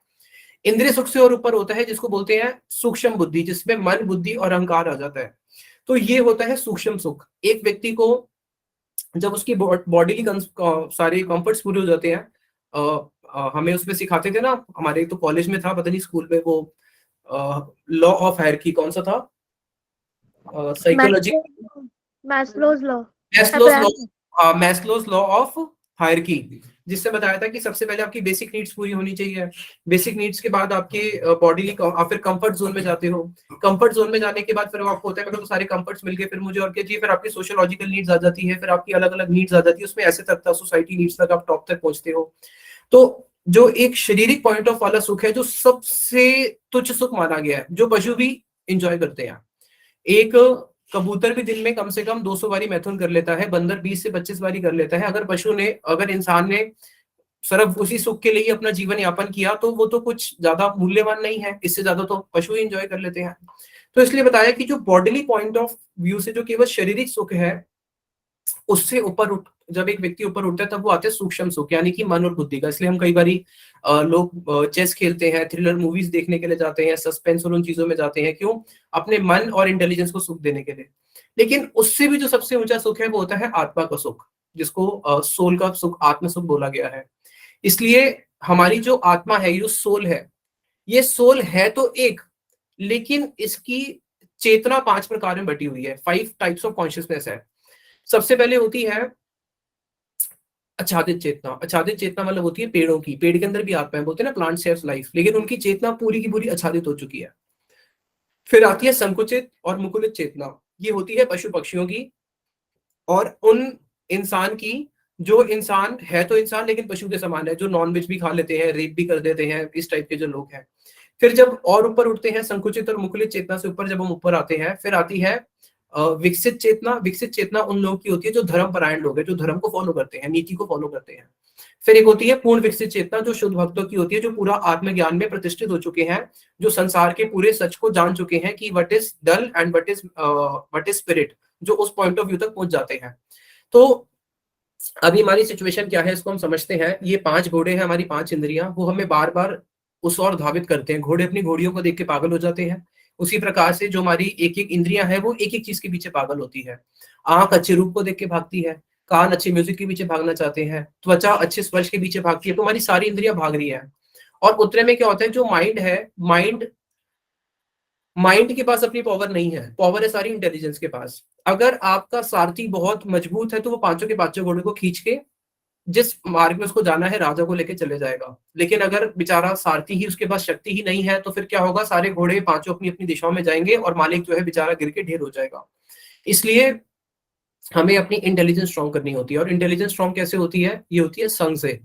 इंद्रिय सुख से और ऊपर होता है जिसको बोलते हैं सूक्ष्म बुद्धि, जिसमें मन, बुद्धि और अहंकार आ जाता है। तो ये होता है सूक्ष्म सुख। एक व्यक्ति को जब उसकी बॉडी सारे कंफर्ट्स पूरे हो जाते हैं, हमें उसमें सिखाते थे ना, हमारे तो कॉलेज में था, पता नहीं स्कूल में, वो लॉ ऑफ हायरार्की कौन सा था, psychology, Maslow's law. Maslow's law of hierarchy, जिससे बताया था कि सबसे पहले आपकी बेसिक नीड्स पूरी होनी चाहिए। बेसिक नीड्स के बाद आपके बॉडी, आप फिर कंफर्ट जोन में जाते हो। कंफर्ट जोन में जाने के बाद फिर आपको होता है मेरे को सारे कंफर्ट्स मिल गए, फिर मुझे और क्या चाहिए। फिर आपकी सोशियोलॉजिकल नीड्स आ जाती है, फिर आपकी अलग अलग नीड्स आ जाती है, उसमें ऐसे तक था सोसाइटी नीड्स तक आप टॉप तक पहुंचते हो। तो जो एक शारीरिक पॉइंट ऑफ वाला सुख है, जो सबसे तुच्छ सुख माना गया है, जो पशु भी इंजॉय करते हैं। एक कबूतर भी दिन में कम से कम 200 बारी मैथुन कर लेता है, बंदर 20 से 25 बारी कर लेता है। अगर इंसान ने सिर्फ उसी सुख के लिए अपना जीवन यापन किया तो वो तो कुछ ज्यादा मूल्यवान नहीं है, इससे ज्यादा तो पशु ही एंजॉय कर लेते हैं। तो इसलिए बताया कि जो बॉडीली पॉइंट ऑफ व्यू से जो केवल शारीरिक सुख है, उससे ऊपर जब एक व्यक्ति ऊपर उठता है तब वो आते हैं सूक्ष्म सुख, यानी कि मन और बुद्धि का। इसलिए हम कई बारी लोग चेस खेलते हैं, थ्रिलर मूवीज देखने के लिए जाते हैं, सस्पेंस और उन चीजों में जाते हैं। क्यों? अपने मन और इंटेलिजेंस को सुख देने के लिए। लेकिन उससे भी जो सबसे ऊंचा सुख है वो होता है आत्मा का सुख, जिसको सोल का सुख, आत्म सुख बोला गया है। इसलिए हमारी जो आत्मा है, जो सोल है, ये सोल है तो एक, लेकिन इसकी चेतना 5 प्रकार में बटी हुई है। 5 टाइप्स ऑफ कॉन्शियसनेस है। सबसे पहले होती है आच्छादित चेतना। आच्छादित चेतना मतलब होती है पेड़ों की। पेड़ के अंदर भी आत्मा है, बोलते हैं ना प्लांट्स हैव लाइफ, लेकिन उनकी चेतना पूरी की पूरी आच्छादित हो चुकी है। फिर आती है संकुचित और मुकुलित चेतना, ये होती है पशु पक्षियों की और उन इंसान की जो इंसान है तो इंसान लेकिन पशु के समान है, जो नॉनवेज भी खा लेते हैं, रेप भी कर देते हैं, इस टाइप के जो लोग हैं। फिर जब और ऊपर उठते हैं, संकुचित और मुकुलित चेतना से ऊपर जब हम ऊपर आते हैं, फिर आती है विकसित चेतना। विकसित चेतना उन लोगों की होती है जो धर्मपरायण लोग हैं, जो धर्म को फॉलो करते हैं, नीति को फॉलो करते हैं। फिर एक होती है पूर्ण विकसित चेतना, जो शुद्ध भक्तों की होती है, जो पूरा आत्मज्ञान में प्रतिष्ठित हो चुके हैं, जो संसार के पूरे सच को जान चुके हैं कि what is dull and what is spirit, जो उस पॉइंट ऑफ व्यू तक पहुंच जाते हैं। तो अभी हमारी सिचुएशन क्या है, इसको हम समझते हैं। ये 5 घोड़े हैं, हमारी 5 इंद्रियां, वो हमें बार बार उस ओर धावित करते हैं। घोड़े अपनी घोड़ियों को देख के पागल हो जाते हैं, उसी प्रकार से जो हमारी एक एक इंद्रियां है वो एक एक चीज के पीछे पागल होती है। आंख अच्छे रूप को देख के भागती है, कान अच्छे म्यूजिक के पीछे भागना चाहते हैं, त्वचा अच्छे स्पर्श के पीछे भागती है। तो हमारी सारी इंद्रियां भाग रही है। और उतने में क्या होता है, जो माइंड है, माइंड के पास अपनी पावर नहीं है, पावर है सारी इंटेलिजेंस के पास। अगर आपका सारथी बहुत मजबूत है तो वो 5 के 5 घोड़े को खींच के जिस मार्ग में उसको जाना है राजा को लेके चले जाएगा। लेकिन अगर बेचारा सारथी ही उसके पास शक्ति ही नहीं है तो फिर क्या होगा, सारे घोड़े पांचों अपनी अपनी दिशाओं में जाएंगे और मालिक जो है बेचारा गिर के ढेर हो जाएगा। इसलिए हमें अपनी इंटेलिजेंस स्ट्रॉन्ग करनी होती है। और इंटेलिजेंस स्ट्रॉन्ग कैसे होती है? ये होती है संघ से।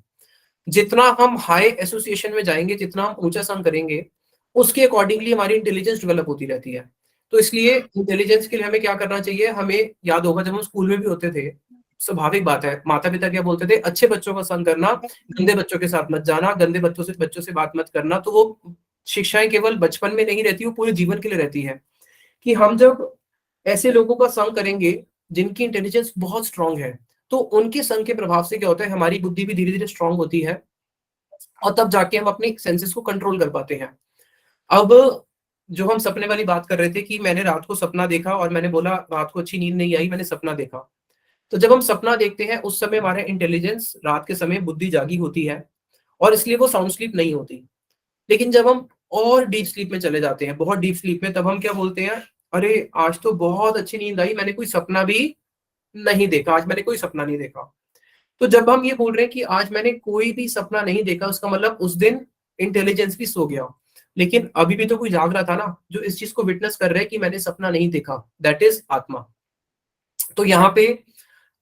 जितना हम हाई एसोसिएशन में जाएंगे, जितना हम ऊंचा संघ करेंगे, उसके अकॉर्डिंगली हमारी इंटेलिजेंस डेवलप होती रहती है। तो इसलिए इंटेलिजेंस के लिए हमें क्या करना चाहिए? हमें याद होगा जब हम स्कूल में भी होते थे, स्वाभाविक बात है, माता पिता क्या बोलते थे? अच्छे बच्चों का संग करना, गंदे बच्चों के साथ मत जाना, गंदे बच्चों से बात मत करना। तो वो शिक्षाएं केवल बचपन में नहीं रहती, वो पूरे जीवन के लिए रहती है। कि हम जब ऐसे लोगों का संग करेंगे जिनकी इंटेलिजेंस बहुत स्ट्रांग है, तो उनके संग के प्रभाव से क्या होता है, हमारी बुद्धि भी धीरे धीरे स्ट्रांग होती है और तब जाके हम अपने सेंसेस को कंट्रोल कर पाते हैं। अब जो हम सपने वाली बात कर रहे थे कि मैंने रात को सपना देखा और मैंने बोला रात को अच्छी नींद नहीं आई, मैंने सपना देखा। तो जब हम सपना देखते हैं उस समय हमारा इंटेलिजेंस, रात के समय बुद्धि जागी होती है और इसलिए वो साउंड स्लीप नहीं होती। लेकिन जब हम और डीप स्लीप में चले जाते हैं, बहुत डीप स्लीप में, तब हम क्या बोलते हैं? अरे आज तो बहुत अच्छी नींद आई, मैंने कोई सपना भी नहीं देखा, आज मैंने कोई सपना नहीं देखा। तो जब हम ये बोल रहे हैं कि आज मैंने कोई भी सपना नहीं देखा, उसका मतलब उस दिन इंटेलिजेंस भी सो गया। लेकिन अभी भी तो कोई जाग रहा था ना, जो इस चीज को विटनेस कर रहे हैं कि मैंने सपना नहीं देखा, दैट इज आत्मा। तो यहाँ पे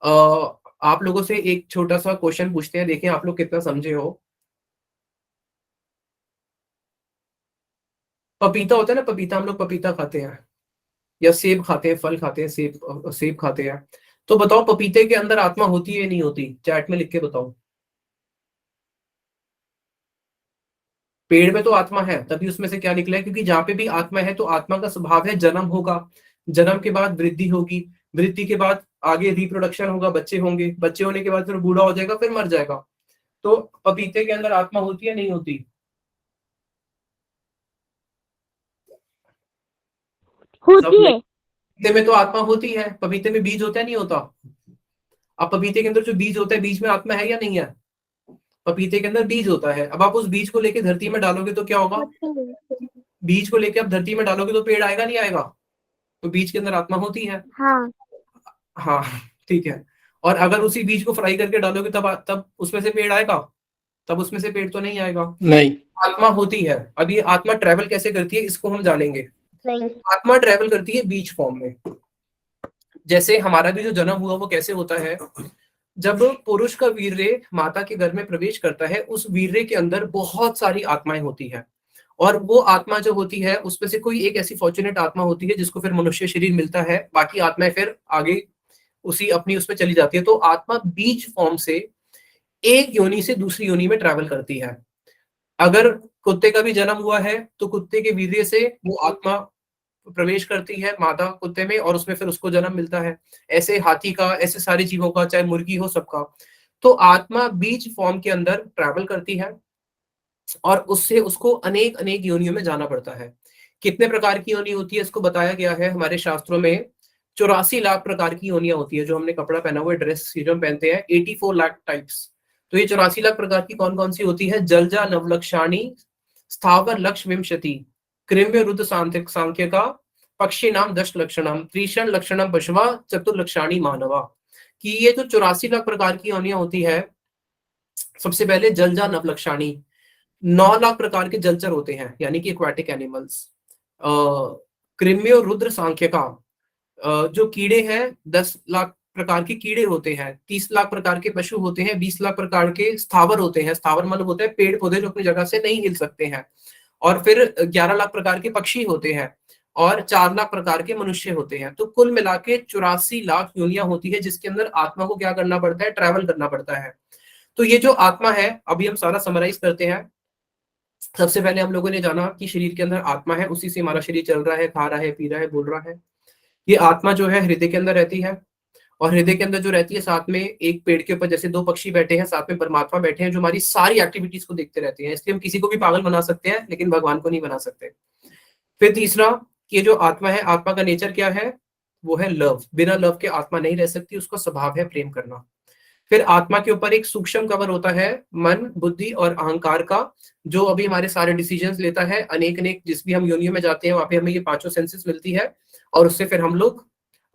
आप लोगों से एक छोटा सा क्वेश्चन पूछते हैं, देखें आप लोग कितना समझे हो। पपीता होता है ना, पपीता, हम लोग पपीता खाते हैं या सेब खाते हैं, फल खाते हैं, सेब खाते हैं। तो बताओ पपीते के अंदर आत्मा होती है या नहीं होती? चैट में लिख के बताओ। पेड़ में तो आत्मा है, तभी उसमें से क्या निकला है? क्योंकि जहां पे भी आत्मा है तो आत्मा का स्वभाव है जन्म होगा, जन्म के बाद वृद्धि होगी, वृद्धि के बाद आगे रिप्रोडक्शन होगा, बच्चे होंगे, बच्चे होने के बाद फिर बूढ़ा हो जाएगा, फिर मर जाएगा। तो पपीते के अंदर आत्मा होती है नहीं होती? होती है। पपीते में तो आत्मा होती है, पपीते में बीज होता है नहीं होता? अब पपीते के अंदर जो बीज होता है, बीज में आत्मा है या नहीं है? पपीते के अंदर बीज होता है। अब आप उस बीज को लेके धरती में डालोगे तो क्या होगा? बीज को लेके आप धरती में डालोगे तो पेड़ आएगा नहीं आएगा? तो बीज के अंदर आत्मा होती है। हाँ। हाँ, ठीक है। और अगर उसी बीज को फ्राई करके डालोगे तब उसमें से पेड़ आएगा? तब उसमें से पेड़ तो नहीं आएगा। नहीं। आत्मा होती है। अब ये आत्मा ट्रेवल कैसे करती है इसको हम जानेंगे। नहीं। आत्मा ट्रेवल करती है बीज फॉर्म में। जैसे हमारा भी जो जन्म हुआ वो कैसे होता है? जब पुरुष का वीर्य माता के गर्भ में प्रवेश करता है, उस वीर्य के अंदर बहुत सारी आत्माएं होती है। और वो आत्मा जो होती है उसमें से कोई एक ऐसी फॉर्चुनेट आत्मा होती है जिसको फिर मनुष्य शरीर मिलता है, बाकी आत्माएं फिर आगे उसी अपनी उसमें चली जाती है। तो आत्मा बीज फॉर्म से एक योनि से दूसरी योनि में ट्रैवल करती है। अगर कुत्ते का भी जन्म हुआ है तो कुत्ते के वीर्य से वो आत्मा प्रवेश करती है मादा कुत्ते में और उसमें फिर उसको जन्म मिलता है। ऐसे हाथी का, ऐसे सारे जीवों का, चाहे मुर्गी हो, सबका। तो आत्मा बीज फॉर्म के अंदर ट्रैवल करती है और उससे उसको अनेक अनेक योनियों में जाना पड़ता है। कितने प्रकार की योनि होती है इसको बताया गया है हमारे शास्त्रों में। 84 लाख प्रकार की योनियां होती है। जो हमने कपड़ा पहना हुआ है, ड्रेस जो हम पहनते हैं, 84 लाख टाइप्स। तो ये 84 लाख प्रकार की कौन कौन सी होती है? जलजा नवलक्षाणी, स्थावर लक्ष विंशति, कृम्य रुद्र सांख्य का, पक्षी नाम 10 लक्षणम, त्रिशण लक्षणम पशुवा, चतुर्लक्षाणी मानवा। कि ये जो 84 लाख प्रकार की योनियां होती है, सबसे पहले जलजा नवलक्षाणी, 9 लाख प्रकार के जलचर होते हैं, यानी कि एक्वाटिक एनिमल्स। कृम्य और रुद्र सांख्य का, जो कीड़े हैं 10 लाख प्रकार के कीड़े होते हैं, 30 लाख प्रकार के पशु होते हैं, 20 लाख प्रकार के स्थावर होते हैं। स्थावर मतलब होता है पेड़ पौधे जो अपनी जगह से नहीं हिल सकते हैं। और फिर 11 लाख प्रकार के पक्षी होते हैं और 4 लाख प्रकार के मनुष्य होते हैं। तो कुल मिला के 84 लाख योनियां होती है जिसके अंदर आत्मा को क्या करना पड़ता है? ट्रैवल करना पड़ता है। तो ये जो आत्मा है, अभी हम सारा समराइज करते हैं। सबसे पहले हम लोगों ने जाना कि शरीर के अंदर आत्मा है, उसी से हमारा शरीर चल रहा है, खा रहा है, पी रहा है, बोल रहा है। ये आत्मा जो है हृदय के अंदर रहती है और हृदय के अंदर जो रहती है, साथ में एक पेड़ के ऊपर जैसे 2 पक्षी बैठे हैं, साथ में परमात्मा बैठे हैं जो हमारी सारी एक्टिविटीज को देखते रहते हैं। इसलिए हम किसी को भी पागल बना सकते हैं लेकिन भगवान को नहीं बना सकते। फिर तीसरा, कि जो आत्मा है, आत्मा का नेचर क्या है? वो है लव। बिना लव के आत्मा नहीं रह सकती, उसका स्वभाव है प्रेम करना। फिर आत्मा के ऊपर एक सूक्ष्म कवर होता है मन, बुद्धि और अहंकार का, जो अभी हमारे सारे डिसीजंस लेता है। अनेक अनेक जिस भी हम योनियों में जाते हैं वहां पे हमें ये 5 सेंसेस मिलती है और उससे फिर हम लोग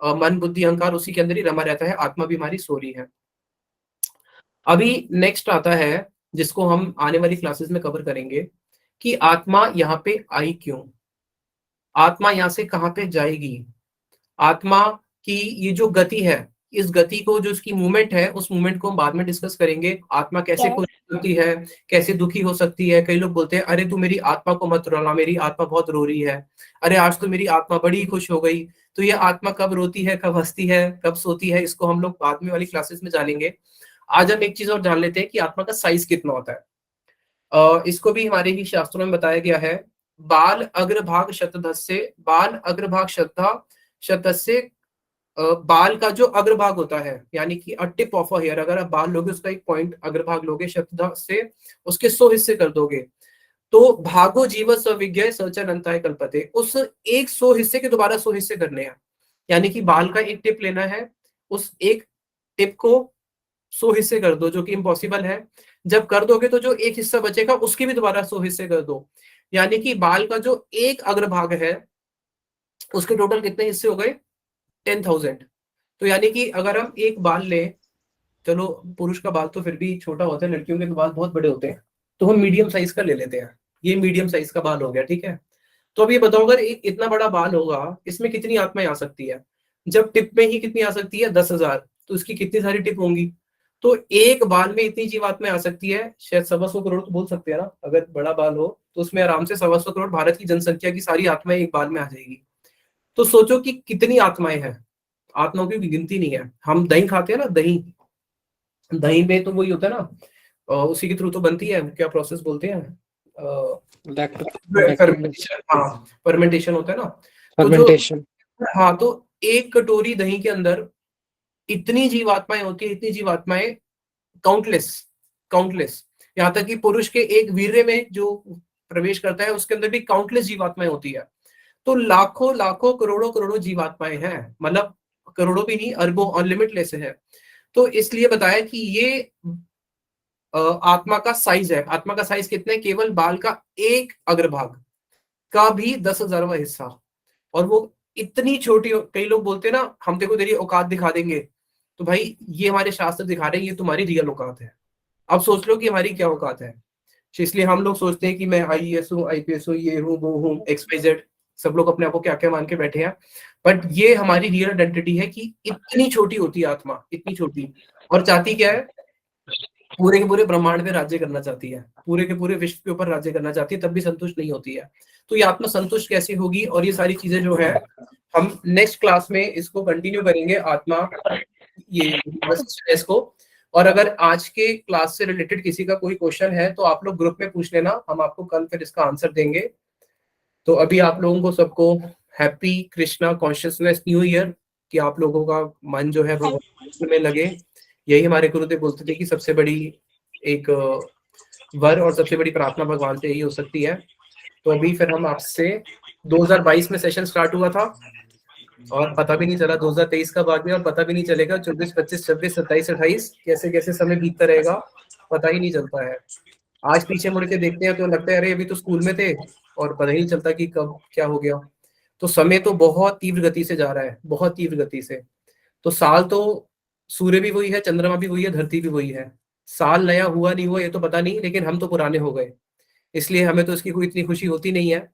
मन, बुद्धि, अहंकार उसी के अंदर ही रमा रहता है। आत्मा भी हमारी सो रही है। अभी नेक्स्ट आता है जिसको हम आने वाली क्लासेस में कवर करेंगे कि आत्मा यहाँ पे आई क्यों, आत्मा यहाँ से कहाँ पे जाएगी, आत्मा की ये जो गति है, इस गति को जो इसकी मूवमेंट है, उस मूवमेंट को हम बाद में डिस्कस करेंगे। आत्मा कैसे खुश होती है, कैसे दुखी हो सकती है। कई लोग बोलते हैं अरे तू मेरी आत्मा को मत रुला, मेरी आत्मा बहुत रो रही है, अरे आज तो मेरी आत्मा बड़ी खुश हो गई। तो ये आत्मा कब रोती है, कब हंसती है, कब सोती है, इसको हम लोग बाद में वाली क्लासेस में जानेंगे। आज हम एक चीज और जान लेते हैं कि आत्मा का साइज कितना होता है। इसको भी हमारे ही शास्त्रों में बताया गया है। बाल अग्रभाग शतधस्य, बाल अग्रभाग शतस्य, बाल का जो अग्रभाग होता है यानी कि a tip of a hair, अगर आप बाल लोगे उसका एक पॉइंट अग्रभाग लोगे, शतधस्य उसके 100 हिस्से कर दोगे, तो भागो जीव सविज्ञ सचर अंताय कल्पते, उस एक 100 हिस्से के दोबारा 100 हिस्से करने हैं। यानी कि बाल का एक टिप लेना है, उस एक टिप को 100 हिस्से कर दो, जो कि इम्पॉसिबल है। जब कर दोगे तो जो एक हिस्सा बचेगा उसके भी दोबारा 100 हिस्से कर दो। यानी कि बाल का जो एक अग्रभाग है उसके टोटल कितने हिस्से हो गए, 10,000। तो यानी कि अगर हम एक बाल लें, चलो पुरुष का बाल तो फिर भी छोटा होता है, लड़कियों के बाल बहुत बड़े होते हैं, तो हम मीडियम साइज का ले लेते हैं। ये मीडियम साइज का बाल हो गया, ठीक है। तो अब ये बताओ अगर एक इतना बड़ा बाल होगा, इसमें कितनी आत्माएं आ सकती है। जब टिप में ही कितनी आ सकती है, 10,000, तो इसकी कितनी सारी टिप होंगी। तो एक बाल में इतनी जीवात्माएं आ सकती है, शायद 125 करोड़ तो बोल सकते हैं ना। अगर बड़ा बाल हो तो उसमें आराम से 125 करोड़ भारत की जनसंख्या की सारी आत्माएं एक बाल में आ जाएगी। तो सोचो कि कितनी आत्माएं हैं, आत्माओं की गिनती नहीं है। हम दही खाते हैं ना, दही, दही में तो वही होता है ना, उसी के थ्रू तो बनती है, क्या प्रोसेस बोलते हैं, फर्मेंटेशन। हाँ, फर्मेंटेशन होता है ना। तो जो, हाँ, तो एक कटोरी दही के अंदर इतनी जीवात्माएं होती है, इतनी जीवात्माएं, काउंटलेस काउंटलेस। यहाँ तक कि पुरुष के एक वीर्य में जो प्रवेश करता है उसके अंदर भी काउंटलेस जीवात्माएं होती है। तो लाखों लाखों करोड़ों करोड़ों जीवात्माएं हैं, मतलब करोड़ों भी नहीं, अरबों, अनलिमिटलेस है। तो इसलिए बताया कि ये आत्मा का साइज है। आत्मा का साइज कितना है, केवल बाल का एक अग्रभाग का भी 10,000वां हिस्सा, और वो इतनी छोटी। कई लोग बोलते हैं ना हम देखो तेरी औकात दिखा देंगे, तो भाई ये हमारे शास्त्र दिखा रहे हैं, ये तुम्हारी रियल औकात है। अब सोच लो कि हमारी क्या औकात है। इसलिए हम लोग सोचते हैं कि मैं IAS हूँ, IPS हूँ, ये हूँ, वो हूँ, XYZ, सब लोग अपने आप को क्या क्या मान के बैठे हैं। बट ये हमारी रियल आइडेंटिटी है कि इतनी छोटी होती है आत्मा, इतनी छोटी, और चाहती क्या है, पूरे के पूरे ब्रह्मांड में राज्य करना चाहती है, पूरे के पूरे विश्व के ऊपर राज्य करना चाहती है, तब भी संतुष्ट नहीं होती है। तो ये आत्मा संतुष्ट कैसे होगी, और ये सारी चीजें जो है हम नेक्स्ट क्लास में इसको कंटिन्यू करेंगे, आत्मा ये इसको। और अगर आज के क्लास से रिलेटेड किसी का कोई क्वेश्चन है तो आप लोग ग्रुप में पूछ लेना, हम आपको कल फिर इसका आंसर देंगे। तो अभी आप लोगों को सबको happy Krishna consciousness new year, कि आप लोगों का मन जो है वो में लगे। यही हमारे गुरुदेव बोलते थे कि सबसे बड़ी एक वर और सबसे बड़ी प्रार्थना भगवान से यही हो सकती है। तो अभी फिर हम आपसे 2022 में सेशन स्टार्ट हुआ था और पता भी नहीं चला 2023 कब आ गया, और पता भी नहीं चलेगा 24, 25, 26, 27, 28 कैसे कैसे समय बीतता रहेगा, पता ही नहीं चलता है। आज पीछे मुड़ के देखते हैं तो लगता है अरे अभी तो स्कूल में थे, और पता ही नहीं चलता कि कब क्या हो गया। तो समय तो बहुत तीव्र गति से जा रहा है, बहुत तीव्र गति से। तो साल तो सूर्य भी वही है, चंद्रमा भी वही है, धरती भी वही है। साल नया हुआ नहीं हुआ ये तो पता नहीं, लेकिन हम तो पुराने हो गए, इसलिए हमें तो इसकी कोई इतनी खुशी होती नहीं है।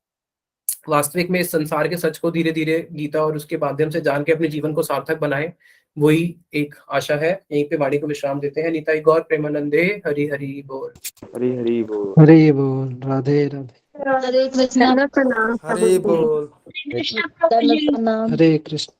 वास्तविक में इस संसार के सच को धीरे धीरे गीता और उसके माध्यम से जान के अपने जीवन को सार्थक बनाएं, वही एक आशा है। यहीं पे वाणी को विश्राम देते हैं। निताई गौर प्रेमानंदे, हरि हरि बोल। हरी हरी बोल। हरि बोल, राधे राधे, हरे कृष्णा प्रणाम। हरी बोल। कृष्ण प्रणाम। हरे कृष्ण।